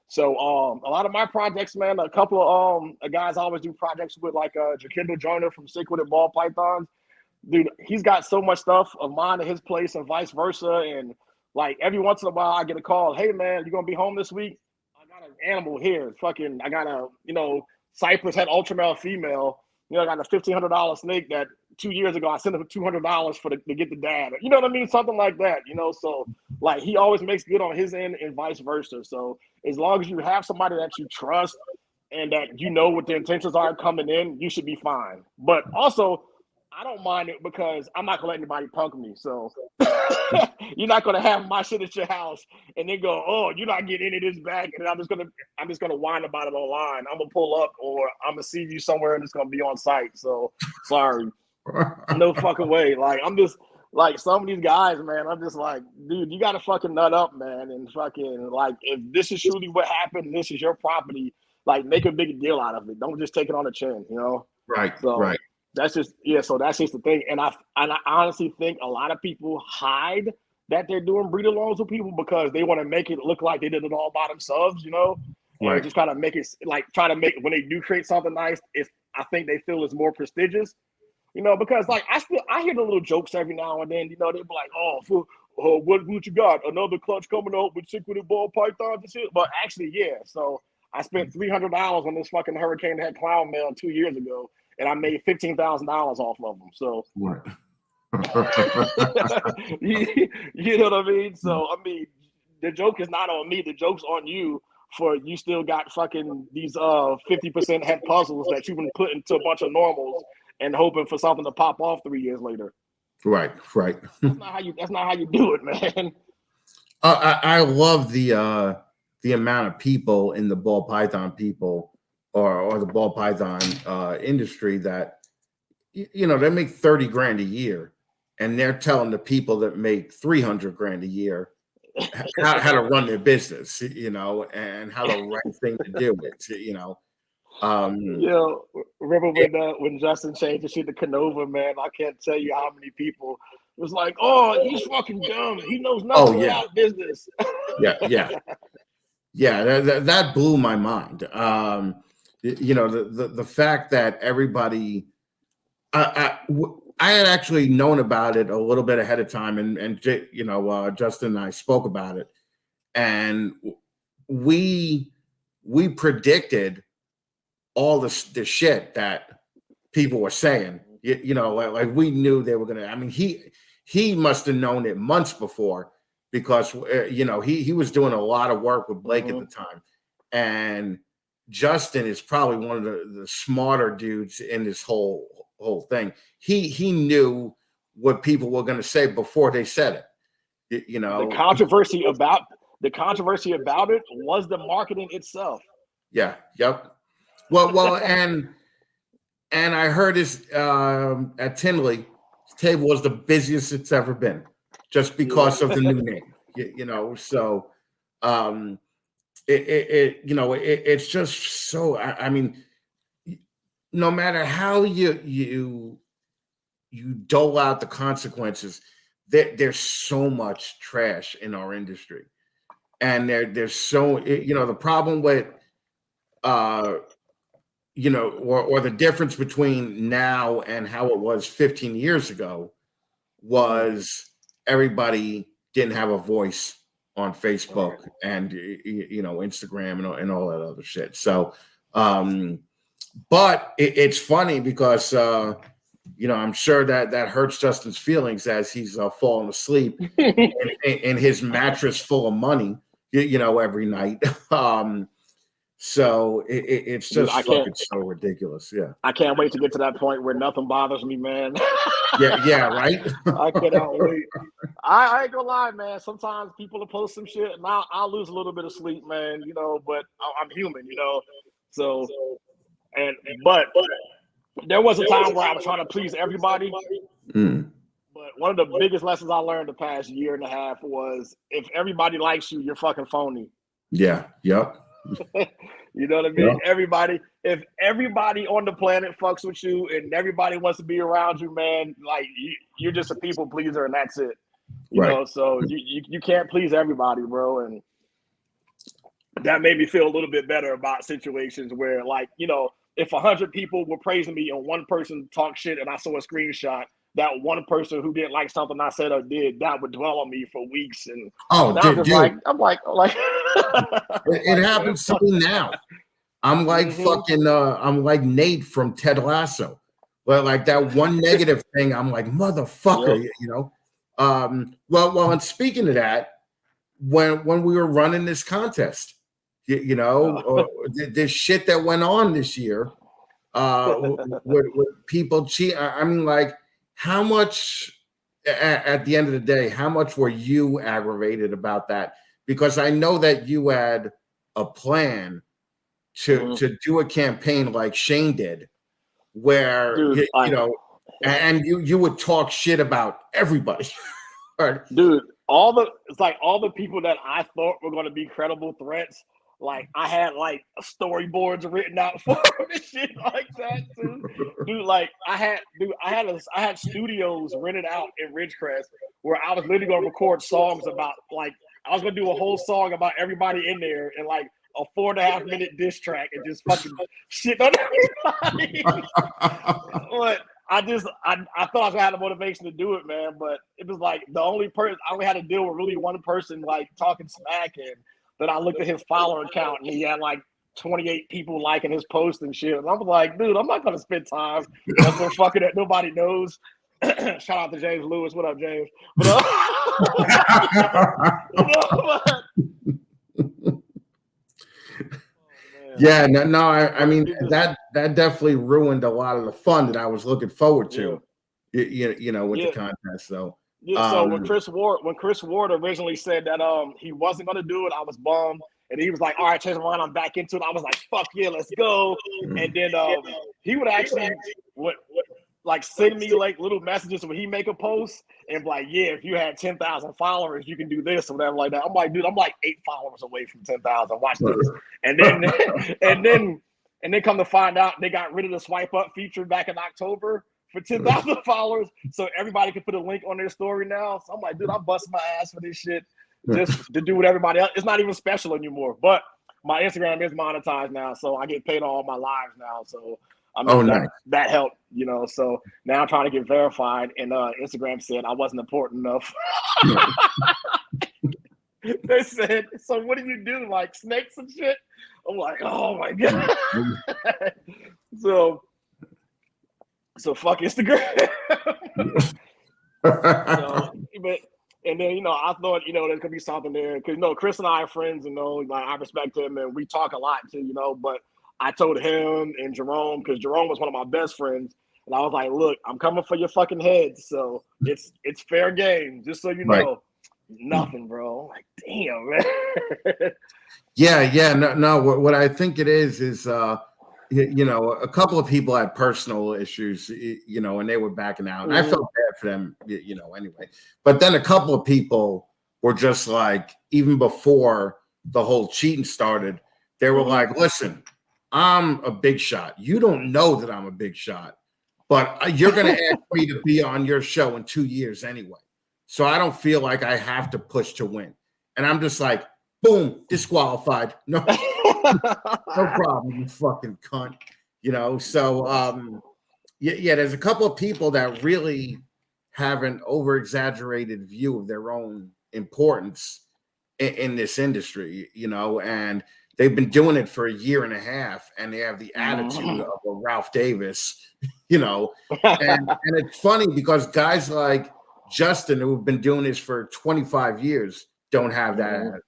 So a lot of my projects, man, a couple of guys I always do projects with, like Jaquindle Joyner from Sick With It Ball Pythons. Dude, he's got so much stuff of mine at his place and vice versa. And like every once in a while I get a call, hey man, you gonna be home this week? I got an animal here. I got a, Cypress had ultra male female. I got a $1,500 snake that 2 years ago I sent him $200 to get the dad. You know what I mean? Something like that. So like he always makes good on his end and vice versa. So as long as you have somebody that you trust and that what their intentions are coming in, you should be fine. But also, I don't mind it because I'm not gonna let anybody punk me. So you're not gonna have my shit at your house and then go, oh, you're not getting any of this back, and I'm just gonna whine about it online. I'm gonna pull up, or I'm gonna see you somewhere and it's gonna be on site. So sorry, no fucking way. Like I'm just like some of these guys, man. I'm just like, dude, you gotta fucking nut up, man, and fucking like if this is truly what happened, and this is your property. like make a big deal out of it. Don't just take it on the chin, you know. Right. So right. that's just So that's just the thing. And I honestly think a lot of people hide that they're doing breeder loans with people because they want to make it look like they did it all by themselves, you know. And Right. just kind of make it like try to make when they do create something nice. I think they feel it's more prestigious. You know, because like I hear the little jokes every now and then. You know, they be like, "Oh, what you got? Another clutch coming up with chick-witted ball pythons and shit." But actually, yeah. So I spent $300 on this fucking hurricane head clown male 2 years ago, and I made $15,000 off of them. So Right. you know what I mean? So I mean, the joke is not on me. The joke's on you. For you still got fucking these 50% head puzzles that you've been putting to a bunch of normals and hoping for something to pop off 3 years later. Right. That's not how you do it, man. I love the amount of people in the ball python people or the ball python industry that you know they make 30 grand a year, and they're telling the people that make 300 grand a year how to run their business, you know, and how the right thing to do it, you know. Remember when Justin changed the shit to Canova, man? I can't tell you how many people was like, "Oh, he's fucking dumb. He knows nothing about business." That blew my mind. You know, the fact that everybody, I had actually known about it a little bit ahead of time, and you know, Justin and I spoke about it, and we predicted all the shit that people were saying. You know, like we knew they were gonna. I mean, he must have known it months before because you know he was doing a lot of work with Blake at the time, and Justin is probably one of the smarter dudes in this whole thing. He knew what people were going to say before they said it. You know, the controversy about it was the marketing itself. Yeah. Yep. Well, and I heard his at Tinley, his table was the busiest it's ever been, just because of the new name. You know, so it's just so. I mean, no matter how you dole out the consequences, there's so much trash in our industry, and there's so you know the problem with you know, or the difference between now and how it was 15 years ago was everybody didn't have a voice on Facebook and you know Instagram and all that other shit. So, but it's funny because you know I'm sure that hurts Justin's feelings as he's falling asleep in his mattress full of money, you know, every night. So it's just fucking so ridiculous. Yeah, I can't wait to get to that point where nothing bothers me, man. yeah, right. I cannot wait. I ain't gonna lie, man. Sometimes people will post some shit, and I'll lose a little bit of sleep, man. You know, but I'm human, you know. So, but there was a time where I was trying to please everybody. But one of the biggest lessons I learned the past year and a half was if everybody likes you, you're fucking phony. Yeah. Yep. You know what I mean? Yeah. If everybody on the planet fucks with you and everybody wants to be around you, man, like you're just a people pleaser and that's it. You know, so you can't please everybody, bro. And that made me feel a little bit better about situations where, like, you know, if 100 people were praising me and one person talked shit and I saw a screenshot, that one person who didn't like something I said or did, that would dwell on me for weeks. And I'm like, it happens to me now. I'm like fucking, I'm like Nate from Ted Lasso. Well, like that one negative thing, I'm like, motherfucker, you know. Well, and speaking of that, when we were running this contest, you know, this shit that went on this year, with people cheat. I mean, like, how much at the end of the day, how much were you aggravated about that? Because I know that you had a plan to do a campaign like Shane did, where you know, and you would talk shit about everybody. Dude, all the people that I thought were going to be credible threats, Like I had like storyboards written out for him and shit like that too. Dude, like I had studios rented out in Ridgecrest where I was literally gonna record songs about like I was gonna do a whole song about everybody in there and like a 4.5-minute diss track and just fucking shit on everybody. But I thought I was gonna have the motivation to do it, man. But it was like the only person I only had to deal with really one person like talking smack, and then I looked at his follower account and he had like 28 people liking his post and shit. And I was like, dude, I'm not gonna spend time messing with fucking that nobody knows. Shout out to James Lewis. What up, James? But, yeah, no, I mean that definitely ruined a lot of the fun that I was looking forward to. You know, with the contest. So so when Chris Ward originally said that he wasn't gonna do it, I was bummed. And he was like, all right, change my mind, I'm back into it. I was like, fuck yeah, let's go. And then he would actually like send me like little messages when he make a post and be like, yeah, if you had 10,000 followers, you can do this or whatever like that. I'm like, dude, I'm like 8 followers away from 10,000. Watch this. And then come to find out they got rid of the swipe up feature back in October for 10,000 followers. So everybody can put a link on their story now. So I'm like, dude, I'm busting my ass for this shit just to do what everybody else. It's not even special anymore. But my Instagram is monetized now, so I get paid on all my lives now. So I mean, nice. that helped, you know. So now I'm trying to get verified, and Instagram said I wasn't important enough. They said, "So what do you do, like snakes and shit?" I'm like, "Oh my god!" so fuck Instagram. And then, you know, I thought, you know, there could be something there because, you know, Chris and I are friends, you know, like I respect him and we talk a lot too, you know, but I told him and Jerome, because Jerome was one of my best friends, and I was like, look, I'm coming for your fucking head, so it's fair game, just so you know. Right. Nothing, bro. Like, damn, man. Yeah, no. What I think it is you know, a couple of people had personal issues, you know, and they were backing out. And I felt bad for them, you know, anyway. But then a couple of people were just like, even before the whole cheating started, they were like, listen, I'm a big shot. You don't know that I'm a big shot, but you're going to ask me to be on your show in 2 years anyway. So I don't feel like I have to push to win. And I'm just like, boom, disqualified. No, no problem, you fucking cunt. You know, so yeah, there's a couple of people that really have an over-exaggerated view of their own importance in this industry, you know, and they've been doing it for 1.5 years, and they have the attitude of a Ralph Davis, you know. And it's funny because guys like Justin, who have been doing this for 25 years, don't have that attitude.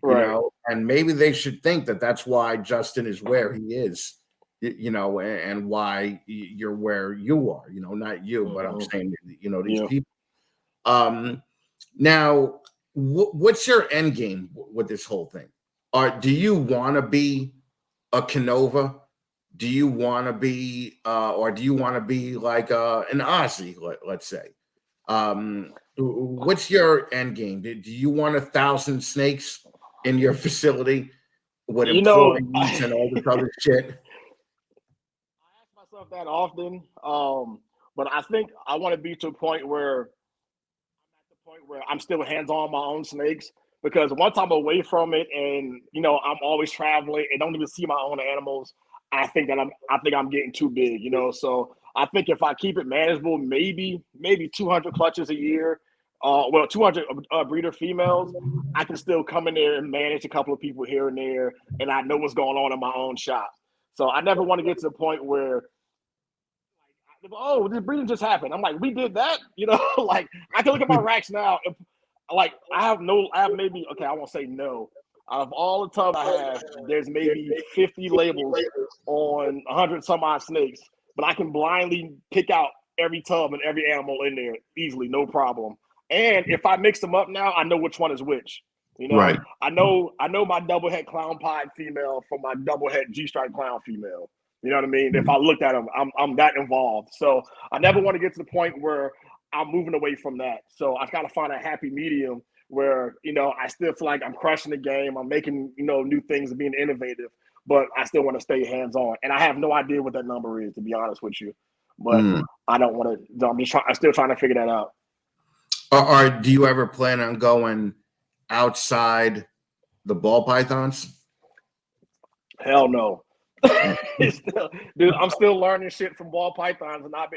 You know, and maybe they should think that that's why Justin is where he is, you know, and why you're where you are, you know, not you, but I'm saying, you know, these people. Now, what's your end game with this whole thing? Do you want to be a Canova? Do you want to be, or do you want to be like an Aussie, let's say? What's your end game? Do you want 1,000 snakes in your facility with employees and all this other shit? I ask myself that often, but I think I want to be to a point where I'm still hands-on my own snakes, because once I'm away from it and, you know, I'm always traveling and don't even see my own animals, I think I'm getting too big, you know. So I think if I keep it manageable, maybe 200 clutches a year. 200 breeder females, I can still come in there and manage a couple of people here and there, and I know what's going on in my own shop. So I never want to get to the point where, like, oh, this breeding just happened. I'm like, we did that, you know. Like, I can look at my racks now. Like, I won't say no. Out of all the tubs I have, there's maybe 50 labels on 100 some odd snakes, but I can blindly pick out every tub and every animal in there easily, no problem. And if I mix them up now, I know which one is which. You know, right. I know my double head clown pied female from my double head G-stripe clown female. You know what I mean? If I looked at them, I'm that involved. So I never want to get to the point where I'm moving away from that. So I've got to find a happy medium where, you know, I still feel like I'm crushing the game. I'm making, you know, new things and being innovative, but I still want to stay hands-on. And I have no idea what that number is, to be honest with you. But I don't want to. I'm still trying to figure that out. Or do you ever plan on going outside the ball pythons? Hell no. Dude, I'm still learning shit from ball pythons, and I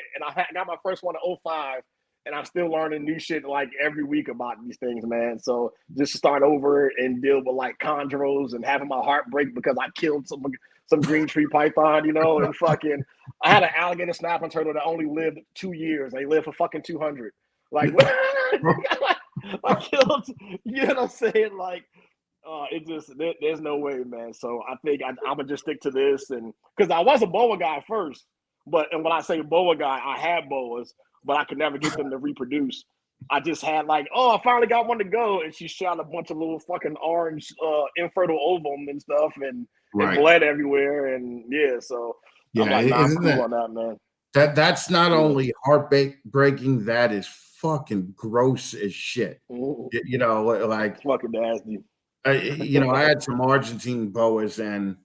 got my first one in 05, and I'm still learning new shit like every week about these things, man. So just start over and deal with like chondros and having my heart break because I killed some green tree python, you know, and fucking I had an alligator snapping turtle that only lived 2 years. They lived for fucking 200. Like I killed, you know what I'm saying? Like there's no way, man. So I think I'm gonna just stick to this, and because I was a boa guy first, and when I say boa guy, I had boas, but I could never get them to reproduce. I just had like, I finally got one to go, and she shot a bunch of little fucking orange infertile ovum and stuff, and bled everywhere, and so I'm like, nah, I'm cool on that, man. That's not only heartbreaking, that is fucking gross as shit. You know, like it's fucking nasty. You know, I had some Argentine boas, and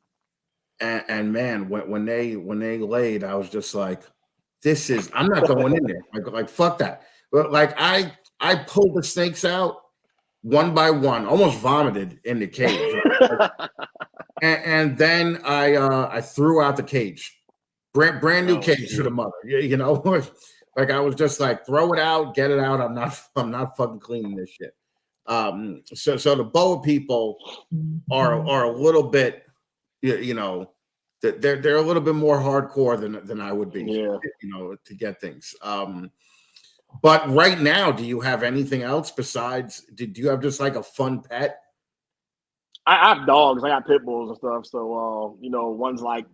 man, when they laid, I was just like, I'm not going in there. Like fuck that. But like I pulled the snakes out one by one, almost vomited in the cage, and then I threw out the cage, brand new cage for the mother. You know, like I was just like, throw it out, get it out. I'm not fucking cleaning this shit. So the boa people are a little bit, you know, they're a little bit more hardcore than I would be, you know, to get things. But right now, do you have anything else besides? Do you have just like a fun pet? I have dogs. I got pit bulls and stuff. So you know, one's like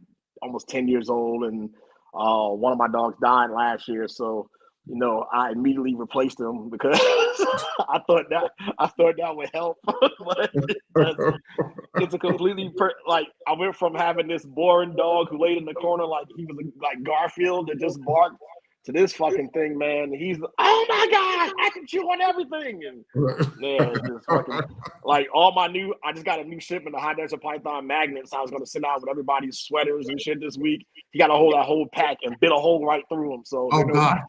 almost 10 years old, and one of my dogs died last year. So you know, I immediately replaced him because I thought that would help. But it's a completely like I went from having this boring dog who laid in the corner like he was like Garfield that just barked to this fucking thing, man. He's oh my god, I can chew on everything, and man, it's just fucking like I just got a new shipment of high desert python magnets. I was gonna send out with everybody's sweaters and shit this week. He got that whole pack and bit a hole right through him. So God.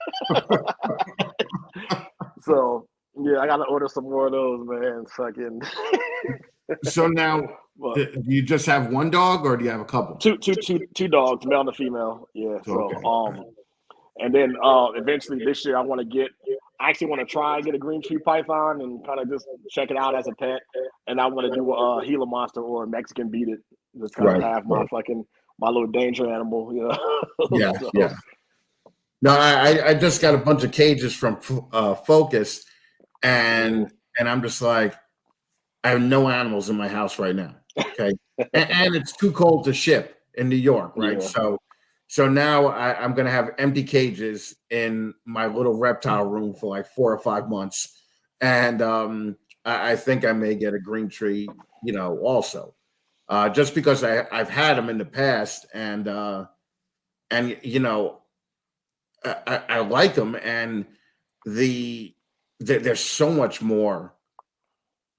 So yeah, I gotta order some more of those, man. Fucking. So now, do you just have one dog, or do you have a couple? Two dogs, male and a female. Yeah. So okay. And then eventually this year I actually want to try and get a green tree python and kind of just check it out as a pet. And I want to do a Gila monster or a Mexican beat it. Just kind of have my little danger animal, you know. Yeah. No, I just got a bunch of cages from Focus, and I'm just like, I have no animals in my house right now. Okay, and it's too cold to ship in New York, right? Yeah. So now I'm going to have empty cages in my little reptile room for like 4 or 5 months. And I think I may get a green tree, you know, also. Just because I've had them in the past. And you know, I like them. And they're so much more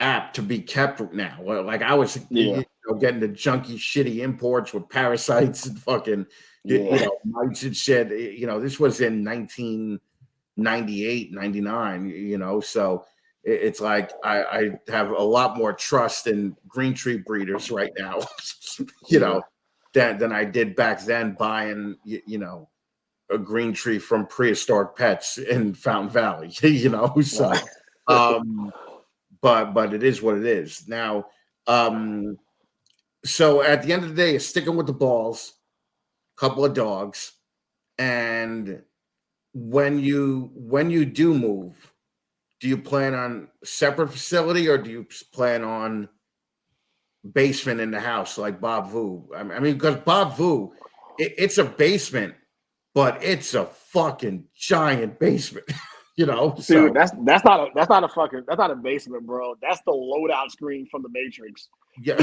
apt to be kept now. Like I was you know, getting the junky, shitty imports with parasites and fucking... You know, mites and shit. You know, this was in 1998, 99, you know, so it's like I have a lot more trust in green tree breeders right now, you know, than I did back then buying, you know, a green tree from Prehistoric Pets in Fountain Valley, you know, so, but it is what it is. Now, so at the end of the day, it's sticking with the balls, couple of dogs, and when you do move, do you plan on separate facility, or do you plan on basement in the house like Bob Vu? I mean, because Bob Vu, it's a basement, but it's a fucking giant basement. You know, dude, so that's not a basement, bro. That's the loadout screen from the Matrix. Yeah.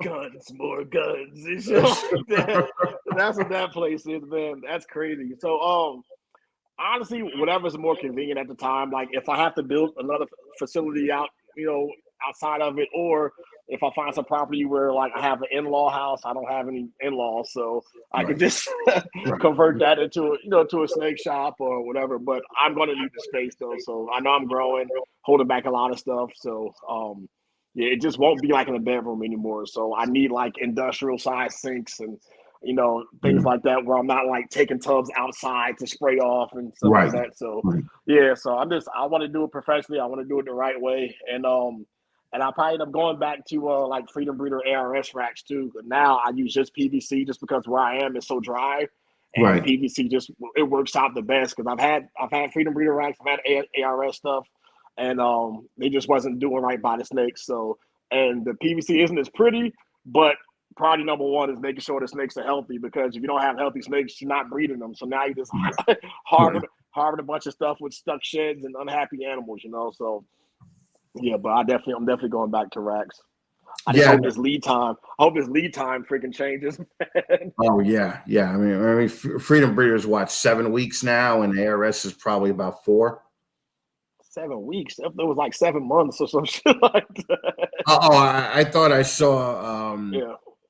Guns, more guns. And shit like that. That's what that place is, man. That's crazy. So honestly, whatever's more convenient at the time. Like if I have to build another facility out, outside of it, or if I find some property where like I have an in-law house, I don't have any in-laws, so I could just convert that into to a snake shop or whatever. But I'm going to need the space though, so I know I'm growing, holding back a lot of stuff. So yeah, it just won't be like in a bedroom anymore. So I need like industrial size sinks and things like that where I'm not like taking tubs outside to spray off and stuff like that. So yeah, so I want to do it professionally. I want to do it the right way. And I probably end up going back to like Freedom Breeder ARS racks too. But now I use just PVC just because where I am is so dry. And PVC it works out the best because I've had Freedom Breeder racks, I've had ARS stuff, and they just wasn't doing right by the snakes. So and the PVC isn't as pretty, but priority number one is making sure the snakes are healthy, because if you don't have healthy snakes, you're not breeding them. So now you just harvest a bunch of stuff with stuck sheds and unhappy animals, So yeah, but I'm definitely going back to racks. I just hope this lead time freaking changes. Oh yeah. I mean, Freedom Breeder's 7 weeks now, and ARS is probably about 4. 7 weeks. It was like 7 months or some shit like that. I thought I saw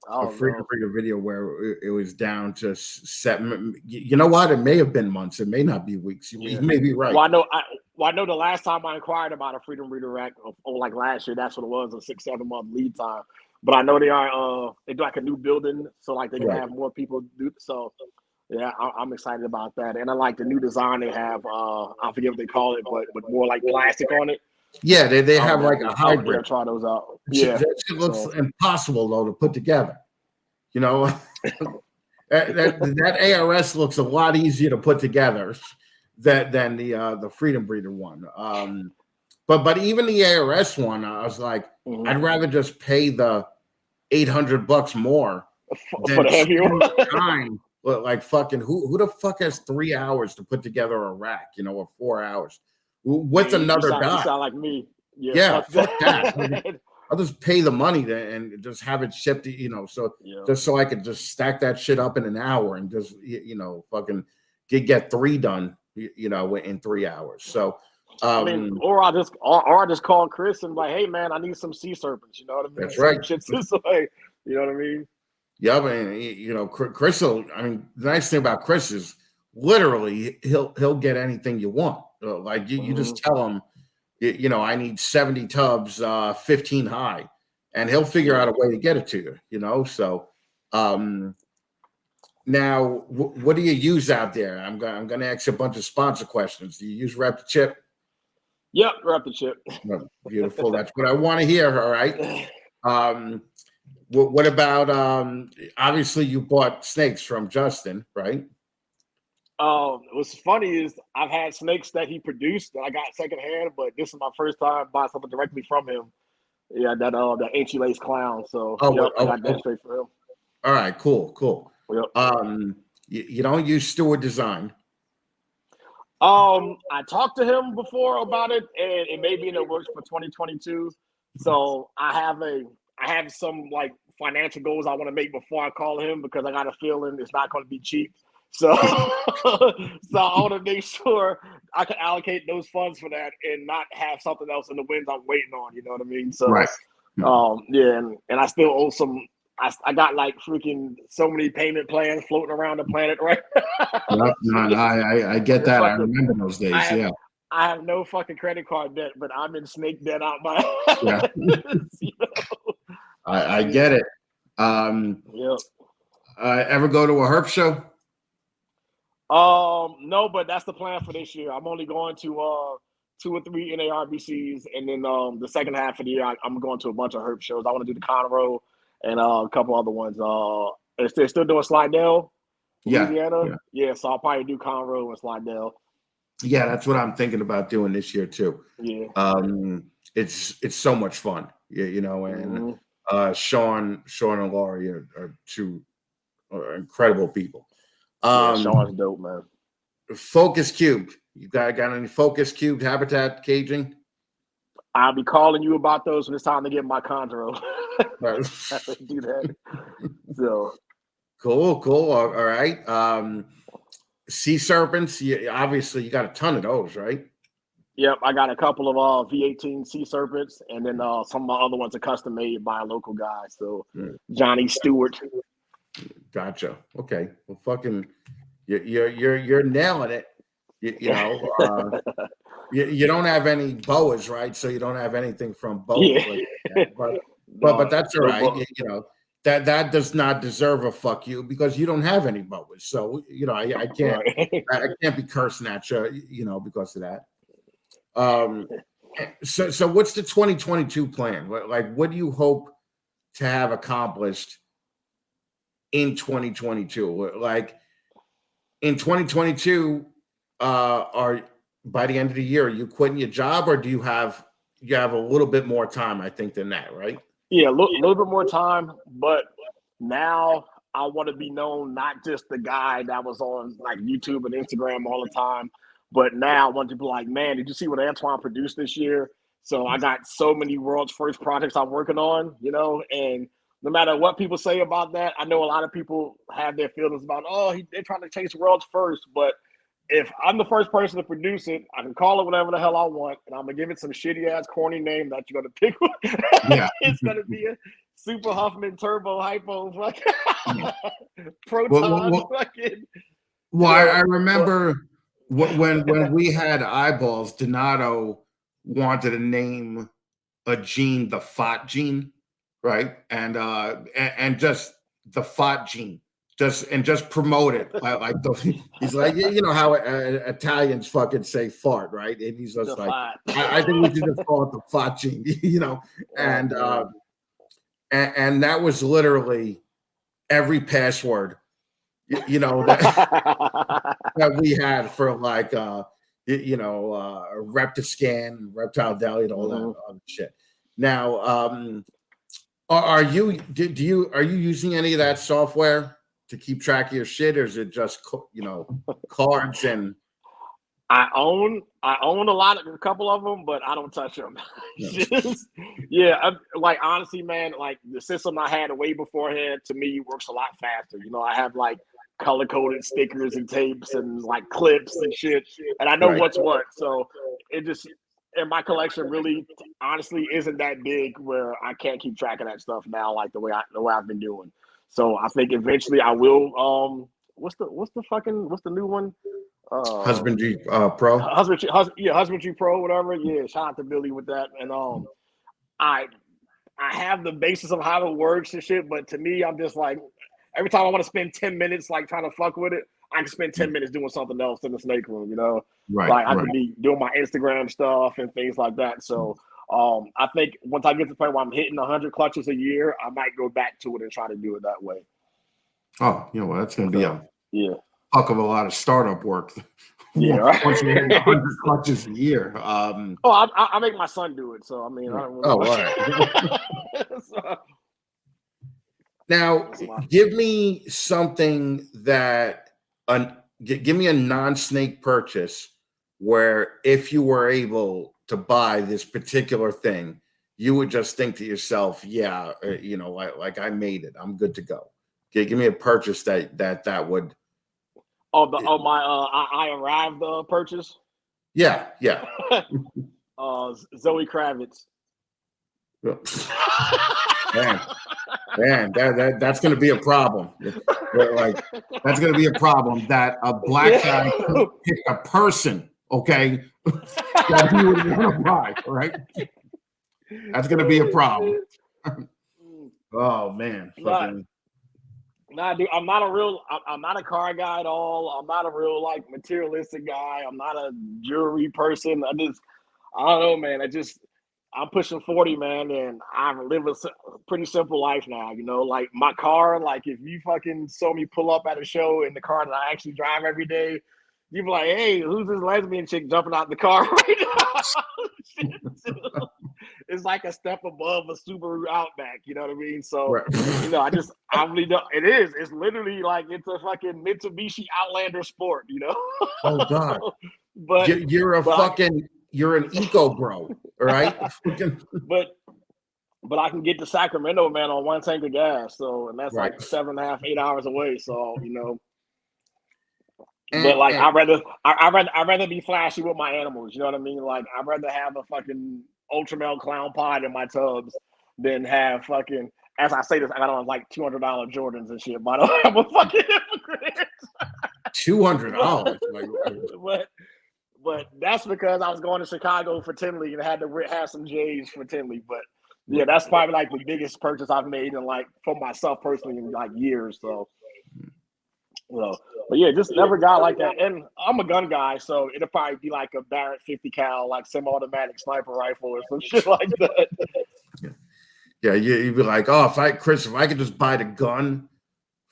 a Freedom Breeder video where it was down to 7. You know what? It may have been months. It may not be weeks. You may be right. Well, I know the last time I inquired about a Freedom Breeder rack, like last year, that's what it was, a 6-7 month lead time. But I know they do like a new building, so like they can have more people do. So yeah, I'm excited about that, and I like the new design they have. I forget what they call it, but more like plastic on it. Yeah, they have like a hybrid. I'll try those out. That shit looks impossible though to put together. That ARS looks a lot easier to put together than the Freedom Breeder one. But even the ARS one, I was like, I'd rather just pay the $800 more for the heavier time. But like fucking who the fuck has 3 hours to put together a rack, or 4 hours? What's another guy? You sound like me. Yeah, fuck that. I'll just pay the money and just have it shipped, just so I could just stack that shit up in an hour and just, fucking get 3 done, in 3 hours. So, I mean, or I just call Chris and like, hey man, I need some sea serpents. You know what I mean? That's right. You know what I mean? Yeah, I mean, Chris will. I mean, the nice thing about Chris is literally he'll get anything you want. Like you just tell him, I need 70 tubs, 15 high, and he'll figure out a way to get it to you. So, now what do you use out there? I'm going to ask you a bunch of sponsor questions. Do you use Raptor chip? Yep, Raptor chip. Oh, beautiful. That's what I want to hear. All right. What about obviously you bought snakes from Justin, right? What's funny is I've had snakes that he produced that I got secondhand, but this is my first time buying something directly from him. Yeah, that ancient lace clown. So I got that straight from him. All right, cool. Yep. You don't use Stewart Design. I talked to him before about it, and it may be in the works for 2022. So I have some like financial goals I want to make before I call him, because I got a feeling it's not going to be cheap. So I want to make sure I can allocate those funds for that and not have something else in the winds I'm waiting on. You know what I mean? So, right. And I still owe some. I got like freaking so many payment plans floating around the planet, right? I get that. I remember those days. I have no fucking credit card debt, but I'm in snake debt out my. I get it. Ever go to a herp show? No, but that's the plan for this year. I'm only going to 2 or 3 NARBCs, and then the second half of the year I'm going to a bunch of herp shows. I want to do the Conroe and a couple other ones. They're still doing Slidell, Louisiana. Yeah, so I'll probably do Conroe and Slidell. Yeah, that's what I'm thinking about doing this year too. Yeah. It's so much fun. And Sean and Laurie are 2 incredible people. Sean's dope, man. Focus cubed. You got any focus cubed habitat caging? I'll be calling you about those when it's time to get my Conroe. Right. Do that. So cool. All right. sea serpents. Obviously, you got a ton of those, right? Yep, I got a couple of V18 sea serpents, and then some of my other ones are custom made by a local guy. So Johnny Stewart. Gotcha. Okay. Well, fucking, you're nailing it. You know, you don't have any boas, right? So you don't have anything from boas. Yeah. Like that. But that's all right. You know, that does not deserve a fuck you because you don't have any boas. So you know, I can't I can't be cursing at you, you know, because of that. So what's the 2022 plan? Like, what do you hope to have accomplished in 2022? Like in 2022, are by the end of the year, are you quitting your job, or do you have a little bit more time, I think, than that, right? Yeah, a little bit more time, but now I want to be known not just the guy that was on like YouTube and Instagram all the time, but now I want to be like, man, did you see what Antoine produced this year? So I got so many world's first projects I'm working on, you know, and no matter what people say about that, I know a lot of people have their feelings about, they're trying to chase world's first, but if I'm the first person to produce it, I can call it whatever the hell I want, and I'm gonna give it some shitty ass corny name that you're gonna pick. Yeah. It's gonna be a Super Huffman Turbo Hypo fucking Proton fucking. Well, I remember when we had eyeballs, Donato wanted to name a gene the FOT gene, right? And just the FOT gene. Just promote it. Like he's like, you know how Italians fucking say fart, right? And he's just like, I think we should just call it the FOT gene, you know. And that was literally every password, you know, that we had for like Reptiscan, Reptile Deli, and all that other shit. Now, are you using any of that software to keep track of your shit, or is it just cards? And I own a couple of them, but I don't touch them. Like honestly, man, like the system I had way beforehand to me works a lot faster. You know, I have like color coded stickers and tapes and like clips and shit, and I know what's what. So it just, and my collection really honestly isn't that big where I can't keep track of that stuff now, like the way I've been doing. So I think eventually I will. What's the new one? Husbandry Pro. Husbandry Pro, whatever. Yeah, shout out to Billy with that. And I have the basis of how it works and shit, but to me, I'm just like, every time I want to spend 10 minutes like trying to fuck with it, I can spend 10 minutes doing something else in the snake room, you know? Right. Like I could be doing my Instagram stuff and things like that. So I think once I get to the point where I'm hitting 100 clutches a year, I might go back to it and try to do it that way. Oh, well, that's going to be a fuck of a lot of startup work. Yeah, right. Once you hit 100 clutches a year. I make my son do it, so I mean, I don't really all right. Now, give me something give me a non-snake purchase where if you were able to buy this particular thing, you would just think to yourself, like I made it. I'm good to go. Okay, give me a purchase that would. My I arrived purchase. Yeah. Zoe Kravitz. Man, that's going to be a problem. Like that's going to be a problem that a black guy could pick a person, okay, that he would want to buy, right? That's going to be a problem. Oh man. Nah, dude, I'm not a car guy at all. I'm not a real like materialistic guy. I'm not a jewelry person. I don't know, man. I'm pushing 40, man, and I live a pretty simple life now, you know, like my car, like if you fucking saw me pull up at a show in the car that I actually drive every day, you'd be like, hey, who's this lesbian chick jumping out the car right now? It's like a step above a Subaru Outback, you know what I mean? So, you know, I really don't, it's literally like, it's a fucking Mitsubishi Outlander Sport, you know? Oh, God. But you're an eco bro, all right? but I can get to Sacramento, man, on one tank of gas. So, and that's like 7.5, 8 hours away. So, you know. But like, I'd rather be flashy with my animals. You know what I mean? Like, I'd rather have a fucking Ultramel clown pod in my tubs than have fucking. As I say this, I got on like $200 Jordans and shit, but I don't have a fucking hypocrite. $200. But that's because I was going to Chicago for Tinley and I had to have some J's for Tinley. But yeah, that's probably like the biggest purchase I've made in like for myself personally in like years. So. Well, but yeah, just never got like that. And I'm a gun guy, so it'll probably be like a Barrett 50 cal, like semi-automatic sniper rifle or some shit like that. Yeah, you'd be like, oh, if I could just buy the gun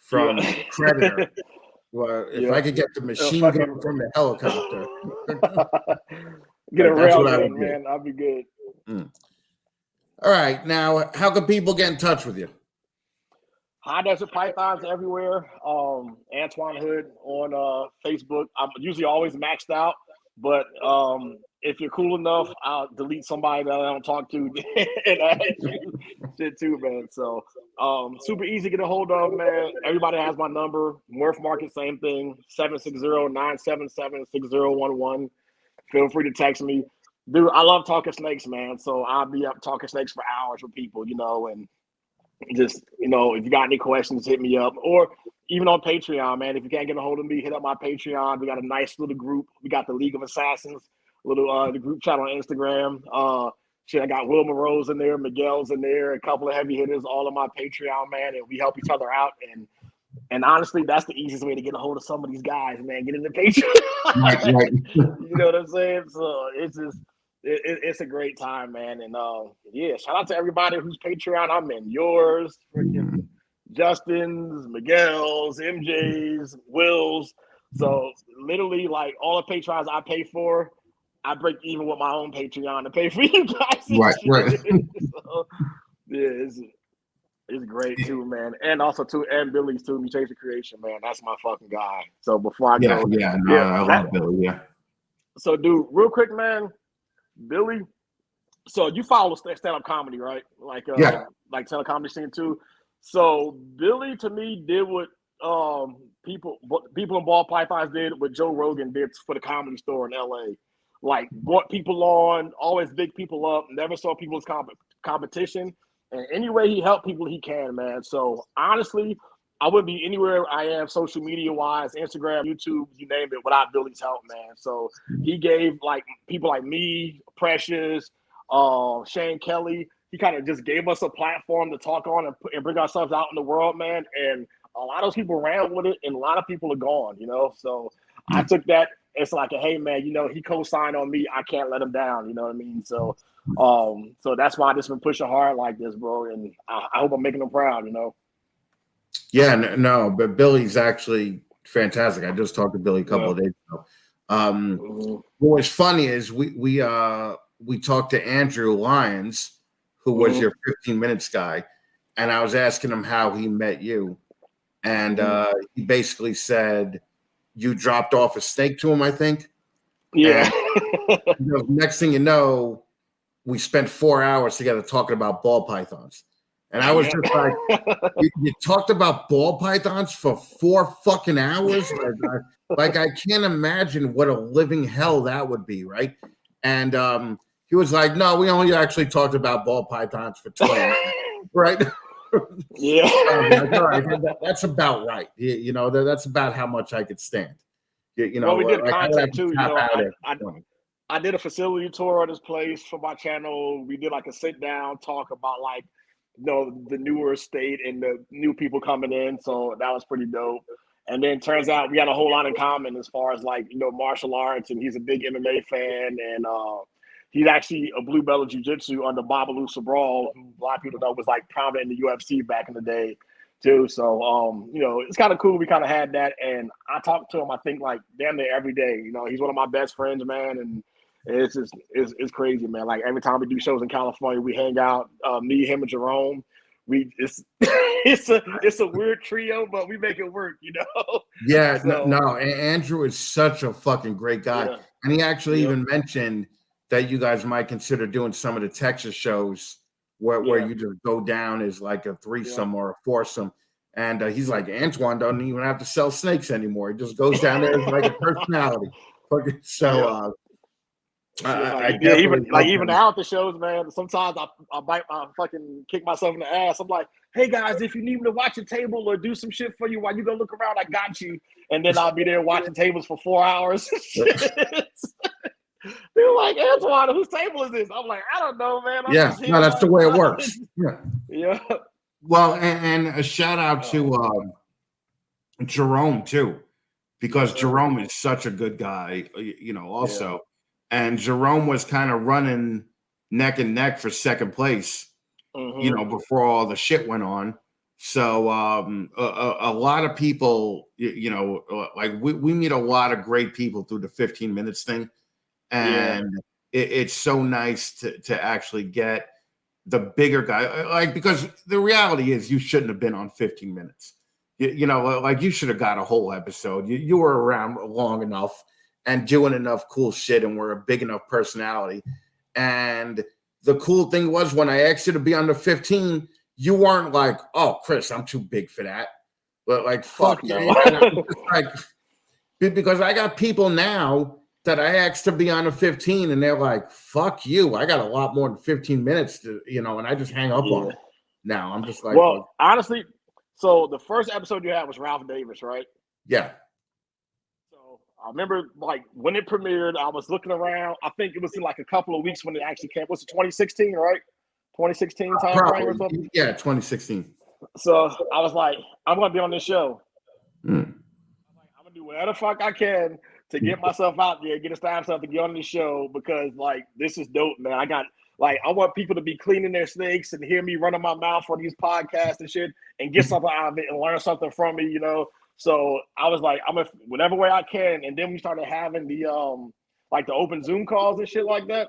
from Predator, well, if I could get the machine gun from the helicopter, get a rail gun, man, I'll be good. All right, now, how can people get in touch with you? High Desert Pythons everywhere. Antoine Hood on Facebook. I'm usually always maxed out, but if you're cool enough, I'll delete somebody that I don't talk to and add you shit too, man. So super easy to get a hold of, man. Everybody has my number. Morph Market, same thing. 760-977-6011. Feel free to text me. Dude, I love talking snakes, man. So I'll be up talking snakes for hours with people, and just, if you got any questions, hit me up. Or even on Patreon, man. If you can't get a hold of me, hit up my Patreon. We got a nice little group. We got the League of Assassins, the group chat on Instagram. I got Will Monroe's in there, Miguel's in there, a couple of heavy hitters, all on my Patreon, man. And we help each other out. And honestly, that's the easiest way to get a hold of some of these guys, man. Get in the Patreon. Right. You know what I'm saying? So it's just, it's a great time, man. And shout out to everybody whose Patreon I'm in. Yours, freaking Justin's, Miguel's, MJ's, Will's. So literally, like all the Patreons I pay for, I break even with my own Patreon to pay for you guys. Right. So, yeah, it's great too, man. And also and Billy's too. Mutation Creation, man. That's my fucking guy. So before I go, I love Billy. Yeah. So, dude, real quick, man. Billy, so you follow stand-up comedy, right? Like stand-up comedy scene too. So Billy, to me, did what people in Ball Pythons did, what Joe Rogan did for the Comedy Store in LA. Like, brought people on, always big people up, never saw people's competition. And any way he helped people, he can, man. So honestly, I wouldn't be anywhere I am social media wise, Instagram, YouTube, you name it, without Billy's help, man. So he gave like people like me, Precious, Shane Kelly. He kind of just gave us a platform to talk on and bring ourselves out in the world, man. And a lot of those people ran with it, and a lot of people are gone, So I took that. It's like, hey, man, he co-signed on me. I can't let him down. You know what I mean? So, so that's why I just been pushing hard like this, bro. And I hope I'm making him proud. Yeah, no, but Billy's actually fantastic. I just talked to Billy a couple of days ago. What was funny is we talked to Andrew Lyons, who was your 15 Minutes guy, and I was asking him how he met you, and he basically said you dropped off a snake to him, I think. Yeah. And, next thing you know, we spent 4 hours together talking about ball pythons. And I was just like, you talked about ball pythons for 4 fucking hours? Like, I can't imagine what a living hell that would be, right? And he was like, no, we only actually talked about ball pythons for 20 minutes, right? Yeah. Like, all right, that's about right. That's about how much I could stand. Well, we did content too. I did a facility tour of this place for my channel. We did like a sit down talk about like, the newer estate and the new people coming in. So that was pretty dope. And then turns out we had a whole lot in common as far as like, martial arts, and he's a big MMA fan. And he's actually a blue belt of jiu-jitsu under Babalu Sabral, who a lot of people know was like prominent in the UFC back in the day too. So, it's kind of cool. We kind of had that. And I talked to him, I think like damn near every day. He's one of my best friends, man. And it's just it's crazy, man. Like every time we do shows in California, we hang out. Me, him, and Jerome. It's a weird trio, but we make it work, Yeah, so, no. Andrew is such a fucking great guy, and he actually even mentioned that you guys might consider doing some of the Texas shows where you just go down as like a threesome or a foursome. And he's like, Antoine doesn't even have to sell snakes anymore. He just goes down there as like a personality. So even now at the shows, man, sometimes I fucking kick myself in the ass. I'm like, hey guys, if you need me to watch a table or do some shit for you while you go look around, I got you. And then I'll be there watching tables for 4 hours. They're like, Antoine, whose table is this? I'm like, I don't know, man. That's the way it works. Yeah. Well, and a shout out to Jerome too, because Jerome is such a good guy, also. Yeah. And Jerome was kind of running neck and neck for second place, before all the shit went on. So a lot of people, like we meet a lot of great people through the 15 minutes thing. And it's so nice to actually get the bigger guy, like, because the reality is you shouldn't have been on 15 minutes. Like you should have got a whole episode. You were around long enough and doing enough cool shit and were a big enough personality. And the cool thing was when I asked you to be on the 15, you weren't like, oh, Chris, I'm too big for that. But like, fuck no. Like, because I got people now that I asked to be on a 15 and they're like, fuck you. I got a lot more than 15 minutes to, and I just hang up on it. Now I'm just like, well, honestly, so the first episode you had was Ralph Davis, right? Yeah. So I remember like when it premiered, I was looking around. I think it was in like a couple of weeks when it actually came. Was it 2016, right? 2016 time frame or something? Yeah, 2016. So I was like, I'm going to be on this show. I'm going to do whatever the fuck I can to get myself out there, get myself to get on the show, because like this is dope, man. I want people to be cleaning their snakes and hear me running my mouth on these podcasts and shit and get something out of it and learn something from me, So I was like, I'm whatever way I can. And then we started having the the open Zoom calls and shit like that.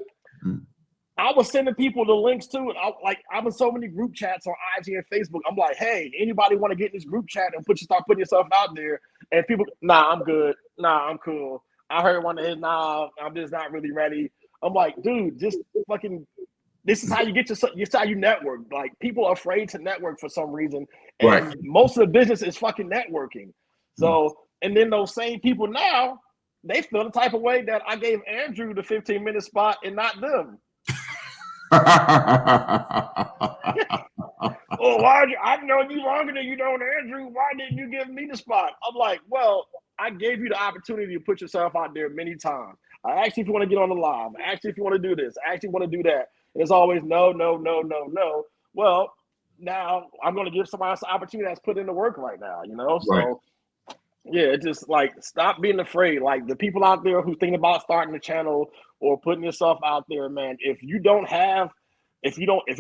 I was sending people the links to it. I'm in so many group chats on IG and Facebook. I'm like, hey, anybody want to get in this group chat and start putting yourself out there? And people, nah, I'm good. Nah, I'm cool. I heard one of his, nah, I'm just not really ready. I'm like, dude, just fucking, this is how you get this is how you network. Like, people are afraid to network for some reason. And most of the business is fucking networking. So, and then those same people now, they feel the type of way that I gave Andrew the 15-minute spot and not them. Oh, I've known you longer than you know Andrew. Why didn't you give me the spot? I'm like, well, I gave you the opportunity to put yourself out there many times. I asked you if you want to get on the live. I asked you if you want to do this. I asked you if you want to do that. And it's always no, no, no, no, no. Well, now I'm going to give somebody else an opportunity that's put in the work right now, So, yeah, just like stop being afraid. Like the people out there who think about starting a channel or putting yourself out there, man, if you're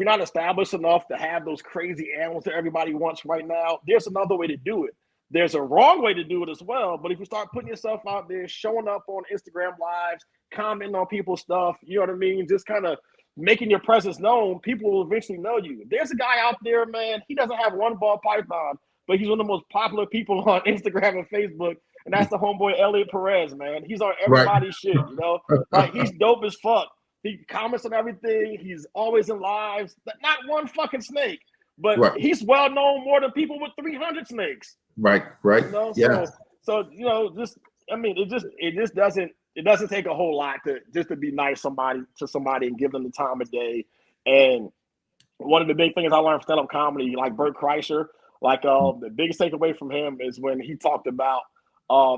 not established enough to have those crazy animals that everybody wants right now, there's another way to do it. There's a wrong way to do it as well. But if you start putting yourself out there, showing up on Instagram lives, commenting on people's stuff, you know what I mean? Just kind of making your presence known, people will eventually know you. There's a guy out there, man, he doesn't have one ball python, but he's one of the most popular people on Instagram and Facebook. And that's the homeboy Elliot Perez, man. He's on everybody's shit, Like, he's dope as fuck. He comments on everything. He's always in lives. Not one fucking snake, but he's well known more than people with 300 snakes. Right. Yeah. So it just doesn't take a whole lot to be nice to somebody and give them the time of day. And one of the big things I learned from stand-up comedy, like Bert Kreischer, the biggest takeaway from him is when he talked about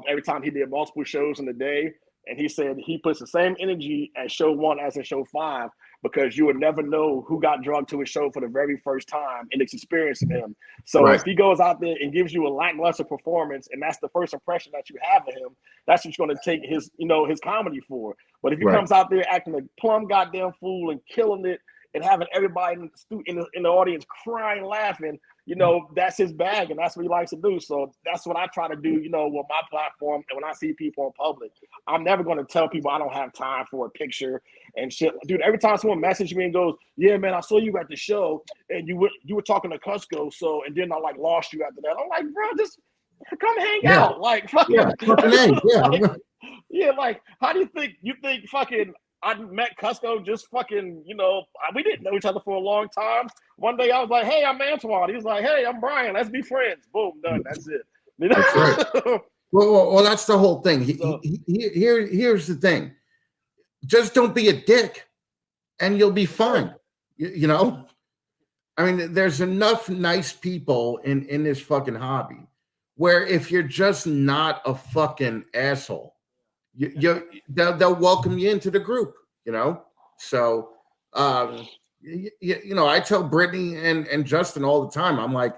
every time he did multiple shows in a day. And he said he puts the same energy at show 1 as in show 5, because you would never know who got drugged to his show for the very first time and it's experiencing him. So if he goes out there and gives you a lackluster performance and that's the first impression that you have of him, that's what you're going to take his comedy for. But if he comes out there acting a plumb goddamn fool and killing it and having everybody in the audience crying, laughing, that's his bag and that's what he likes to do. So that's what I try to do, with my platform. And when I see people in public, I'm never going to tell people I don't have time for a picture and shit. Dude, every time someone messages me and goes, yeah, man, I saw you at the show and you were talking to Cusco. So, and then I lost you after that. I'm like, bro, just come hang out. Like, fucking, how do you think fucking I met Cusco just fucking, we didn't know each other for a long time. One day I was like, hey, I'm Antoine. He was like, hey, I'm Brian. Let's be friends. Boom, done. That's it. That's right. Well, that's the whole thing. Here's the thing. Just don't be a dick and you'll be fine. You know? I mean, there's enough nice people in this fucking hobby where if you're just not a fucking asshole, they'll welcome you into the group, So, I tell Brittany and Justin all the time, I'm like,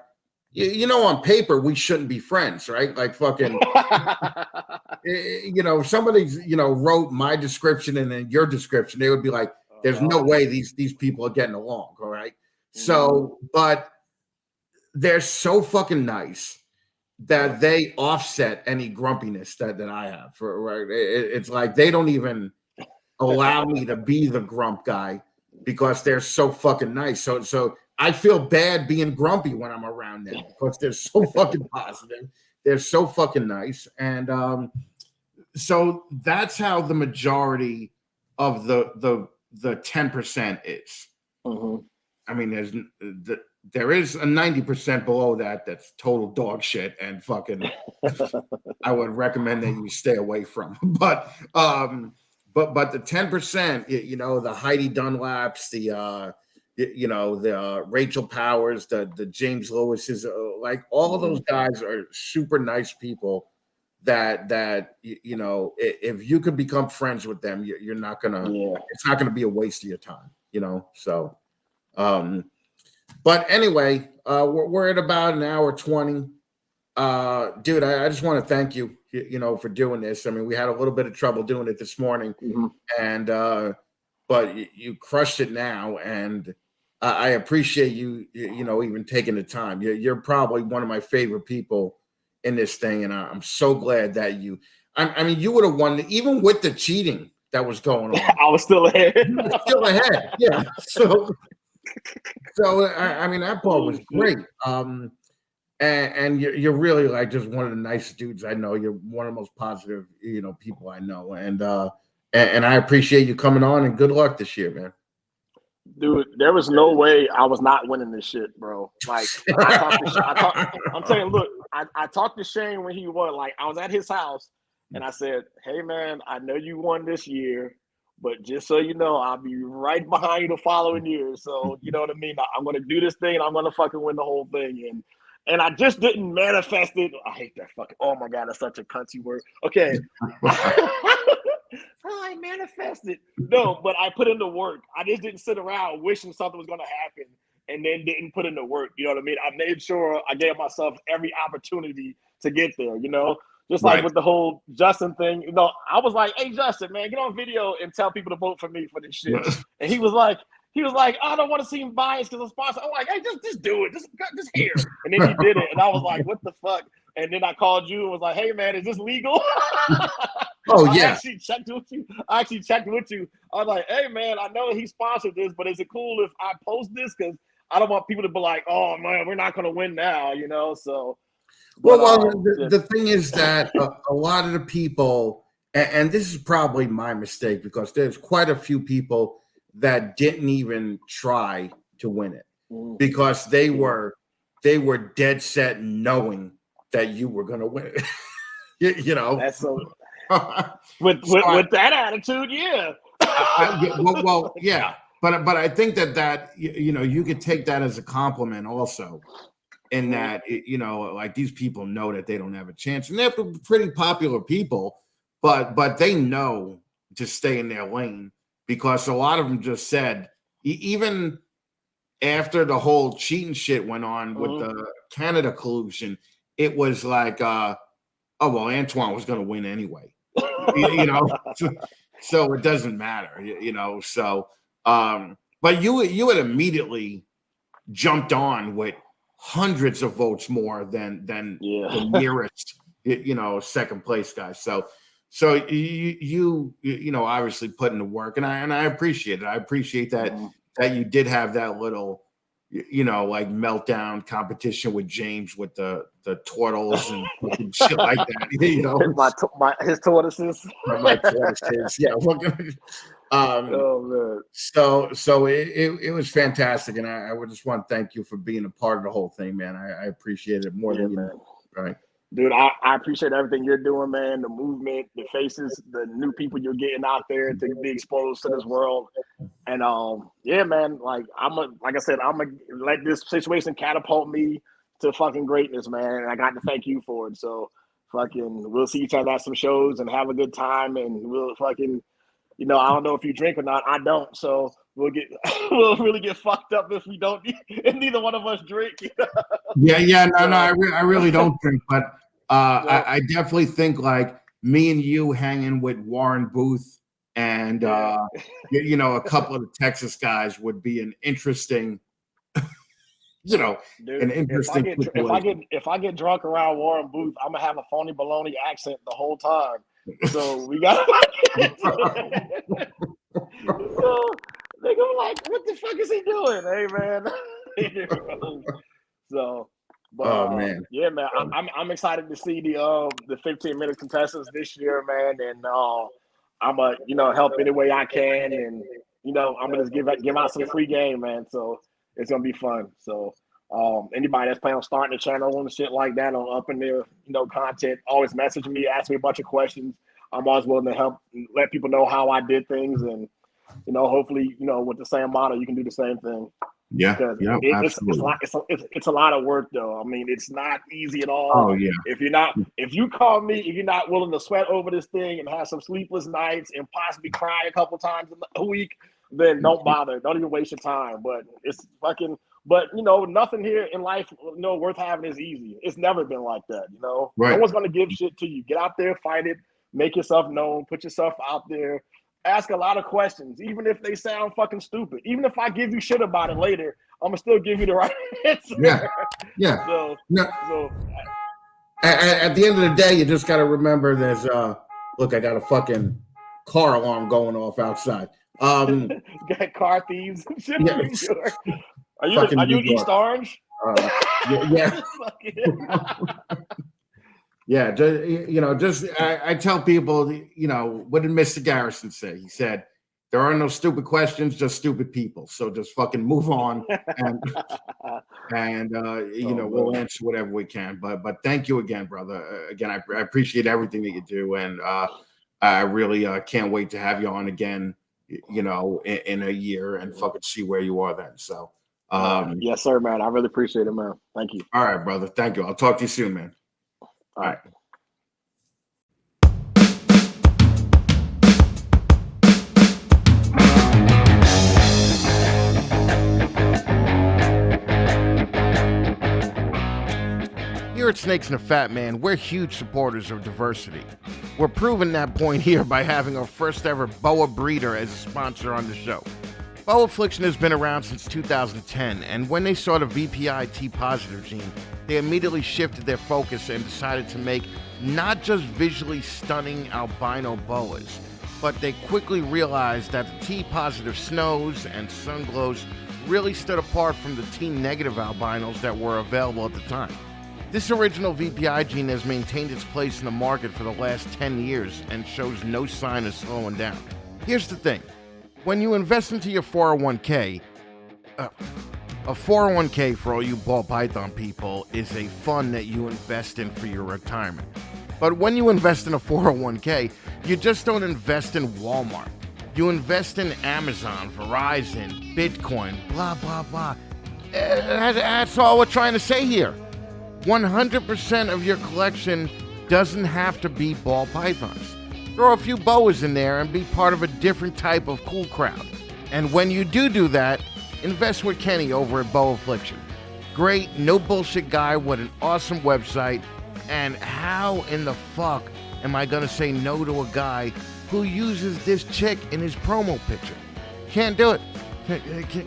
on paper, we shouldn't be friends, right? Like fucking, if somebody, wrote my description and then your description, they would be like, there's no way these people are getting along, all right? So, but they're so fucking nice that they offset any grumpiness that I have. Right? It's like they don't even allow me to be the grump guy because they're so fucking nice. So I feel bad being grumpy when I'm around them because they're so fucking positive. They're so fucking nice. And so that's how the majority of the 10% is. I mean, there is a 90% below that's total dog shit and fucking I would recommend that you stay away from. But the 10%, the Heidi Dunlaps, the Rachel Powers, the James Lewises, like all of those guys are super nice people that if you could become friends with them, you're not gonna it's not gonna be a waste of your time, so but anyway, we're at about an hour 20. Dude, I just want to thank you, for doing this. I mean, we had a little bit of trouble doing it this morning, and but you crushed it now, and I appreciate you, even taking the time. You're probably one of my favorite people in this thing, and I'm so glad that you. I mean, you would have won even with the cheating that was going on. I was still ahead. You were still ahead, yeah. So I mean, that part was great. And you're really like just one of the nicest dudes I know. You're one of the most positive, people I know. And I appreciate you coming on, and good luck this year, man. Dude, there was no way I was not winning this shit, bro. Like, I'm saying, look, I talked to Shane when he won. Like, I was at his house, and I said, hey, man, I know you won this year, but just so you know, I'll be right behind you the following year. So, you know what I mean? I'm going to do this thing, and I'm going to fucking win the whole thing. And I just didn't manifest it. I hate that fucking, oh, my God, that's such a cunty word. Okay. I manifested. No, but I put in the work. I just didn't sit around wishing something was going to happen and then didn't put in the work. You know what I mean? I made sure I gave myself every opportunity to get there, Just like with the whole Justin thing, I was like, hey, Justin, man, get on video and tell people to vote for me for this shit. And he was like, I don't want to seem biased because I'm sponsored. I'm like, hey, just do it. Just here. And then he did it. And I was like, what the fuck? And then I called you and was like, hey, man, is this legal? Oh, yeah. I actually checked with you. I was like, hey, man, I know he sponsored this, but is it cool if I post this? Because I don't want people to be like, oh, man, we're not going to win now, So. Well, the thing is that a lot of the people, and this is probably my mistake because there's quite a few people that didn't even try to win it because they were dead set knowing that you were going to win it. That's so with that attitude, yeah. Yeah, but I think that you could take that as a compliment also. In that, like these people know that they don't have a chance, and they're pretty popular people, but they know to stay in their lane because a lot of them just said, even after the whole cheating shit went on with the Canada collusion, it was like, oh well, Antoine was going to win anyway, so it doesn't matter, So, but you had immediately jumped on with hundreds of votes more than the nearest, second place guy. So you obviously put in the work, and I appreciate it. I appreciate that you did have that little, like meltdown competition with James with the turtles and shit like that. His tortoises. My tortoises. Yeah. Oh man. So it was fantastic, and I would just want to thank you for being a part of the whole thing, man. I appreciate it more than you know. Right. Dude, I appreciate everything you're doing, man. The movement, the faces, the new people you're getting out there to be exposed to this world. And yeah, man, like I said, I'm gonna let this situation catapult me to fucking greatness, man. And I got to thank you for it. So fucking we'll see each other at some shows and have a good time, and we'll fucking, you know, I don't know if you drink or not. I don't, so we'll we'll really get fucked up if we don't, if neither one of us drink. Yeah, no, I really don't drink, but I definitely think like me and you hanging with Warren Booth and you know, a couple of the Texas guys would be an interesting, you know, Dude, an interesting if I get drunk around Warren Booth, I'm gonna have a phony baloney accent the whole time. So we got so they go like, what the fuck is he doing? Hey man. So but oh man. Yeah, man, I'm excited to see the 15-minute contestants this year, man, and I'm gonna, you know, help any way I can, and you know, I'm gonna just give out some free game, man. So it's gonna be fun. So anybody that's planning on starting a channel and shit like that, or up in their, you know, content, always message me, ask me a bunch of questions. I'm always willing to help, let people know how I did things, and you know, hopefully, you know, with the same model, you can do the same thing. Yeah, It's a lot of work though. I mean, it's not easy at all. Oh yeah. If you call me, if you're not willing to sweat over this thing and have some sleepless nights and possibly cry a couple times a week, then don't bother. Don't even waste your time. But it's fucking. But you know, nothing here in life, you know, worth having is easy. It's never been like that. You know, right. No one's gonna give shit to you. Get out there, fight it, make yourself known, put yourself out there. Ask a lot of questions, even if they sound fucking stupid. Even if I give you shit about it later, I'm gonna still give you the right answer. Yeah. So at the end of the day, you just got to remember there's look, I got a fucking car alarm going off outside. Got car thieves. Yeah. Are you in East Orange? Yeah. Yeah, you know, just I tell people, you know, what did Mr. Garrison say? He said, there are no stupid questions, just stupid people. So just fucking move on, and you know, we'll answer whatever we can. But thank you again, brother. Again, I appreciate everything that you do, and I really can't wait to have you on again, you know, in a year and fucking see where you are then. So yes, sir, man. I really appreciate it, man. Thank you. All right, brother. Thank you. I'll talk to you soon, man. All right. Here at Snakes and the Fat Man, we're huge supporters of diversity. We're proving that point here by having our first ever boa breeder as a sponsor on the show. Boa Affliction has been around since 2010, and when they saw the VPI T-positive gene, they immediately shifted their focus and decided to make not just visually stunning albino boas, but they quickly realized that the T-positive snows and sunglows really stood apart from the T-negative albinos that were available at the time. This original VPI gene has maintained its place in the market for the last 10 years and shows no sign of slowing down. Here's the thing. When you invest into your 401k, a 401k for all you ball python people is a fund that you invest in for your retirement. But when you invest in a 401k, you just don't invest in Walmart. You invest in Amazon, Verizon, Bitcoin, blah, blah, blah. That's all we're trying to say here. 100% of your collection doesn't have to be ball pythons. Throw a few boas in there and be part of a different type of cool crowd. And when you do that, invest with Kenny over at Boa Affliction. Great, no bullshit guy with an awesome website. And how in the fuck am I gonna say no to a guy who uses this chick in his promo picture? Can't do it.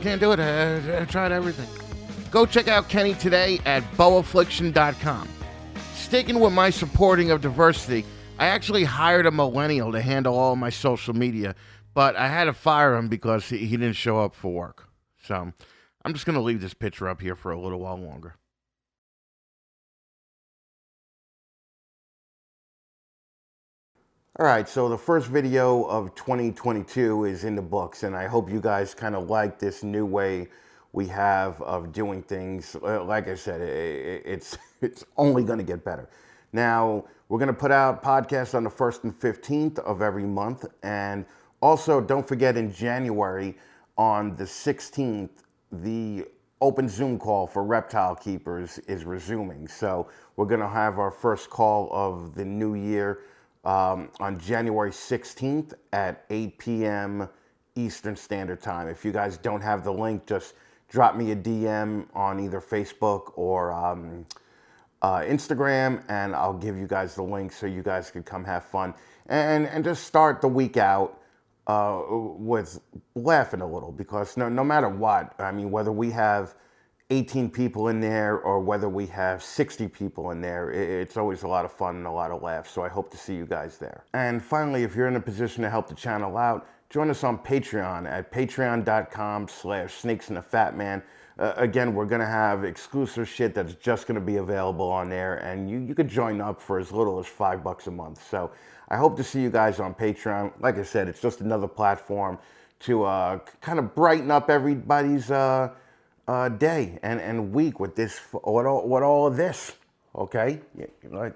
Can't do it. I tried everything. Go check out Kenny today at boaffliction.com. Sticking with my supporting of diversity, I actually hired a millennial to handle all my social media, but I had to fire him because he didn't show up for work. So I'm just going to leave this picture up here for a little while longer. All right, so the first video of 2022 is in the books, and I hope you guys kind of like this new way we have of doing things. Like I said, it's only going to get better. Now, we're going to put out podcasts on the 1st and 15th of every month, and also don't forget in January on the 16th, the open Zoom call for reptile keepers is resuming. So we're going to have our first call of the new year on January 16th at 8 p.m. Eastern Standard Time. If you guys don't have the link, just drop me a DM on either Facebook or Instagram, and I'll give you guys the link so you guys can come have fun and just start the week out with laughing a little, because no matter what, I mean, whether we have 18 people in there or whether we have 60 people in there, it's always a lot of fun and a lot of laughs. So I hope to see you guys there. And finally, if you're in a position to help the channel out, join us on Patreon at patreon.com/snakesandthefatman. Again, we're going to have exclusive shit that's just going to be available on there, and you could join up for as little as $5 a month. So I hope to see you guys on Patreon. Like I said, it's just another platform to kind of brighten up everybody's day and week with this, what all of this, okay? Like,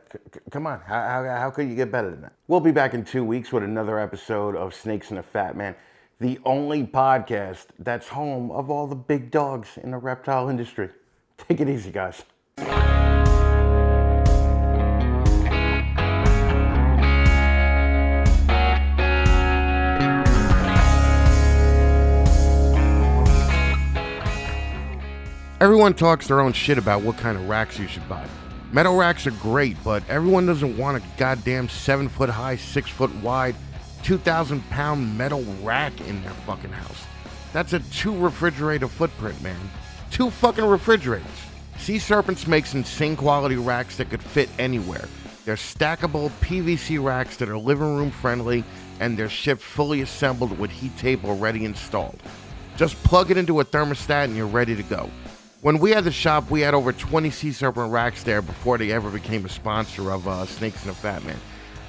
come on, how could you get better than that? We'll be back in 2 weeks with another episode of Snakes and the Fat Man, the only podcast that's home of all the big dogs in the reptile industry. Take it easy, guys. Everyone talks their own shit about what kind of racks you should buy. Metal racks are great, but everyone doesn't want a goddamn 7-foot high, 6-foot wide, 2,000-pound metal rack in their fucking house. That's a 2-refrigerator footprint, man. 2 fucking refrigerators. Sea Serpents makes insane quality racks that could fit anywhere. They're stackable PVC racks that are living room friendly, and they're shipped fully assembled with heat tape already installed. Just plug it into a thermostat and you're ready to go. When we had the shop, we had over 20 Sea Serpent racks there before they ever became a sponsor of Snakes and the Fat Man.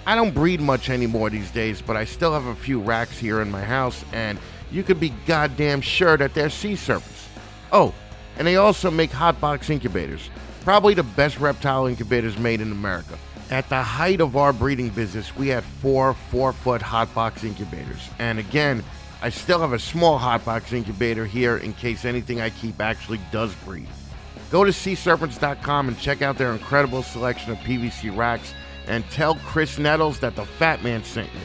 I don't breed much anymore these days, but I still have a few racks here in my house, and you could be goddamn sure that they're Sea Serpents. Oh, and they also make hotbox incubators, probably the best reptile incubators made in America. At the height of our breeding business, we had 4 4-foot hotbox incubators, and again, I still have a small hotbox incubator here in case anything I keep actually does breed. Go to SeaSerpents.com and check out their incredible selection of PVC racks, and tell Chris Nettles that the Fat Man sent you.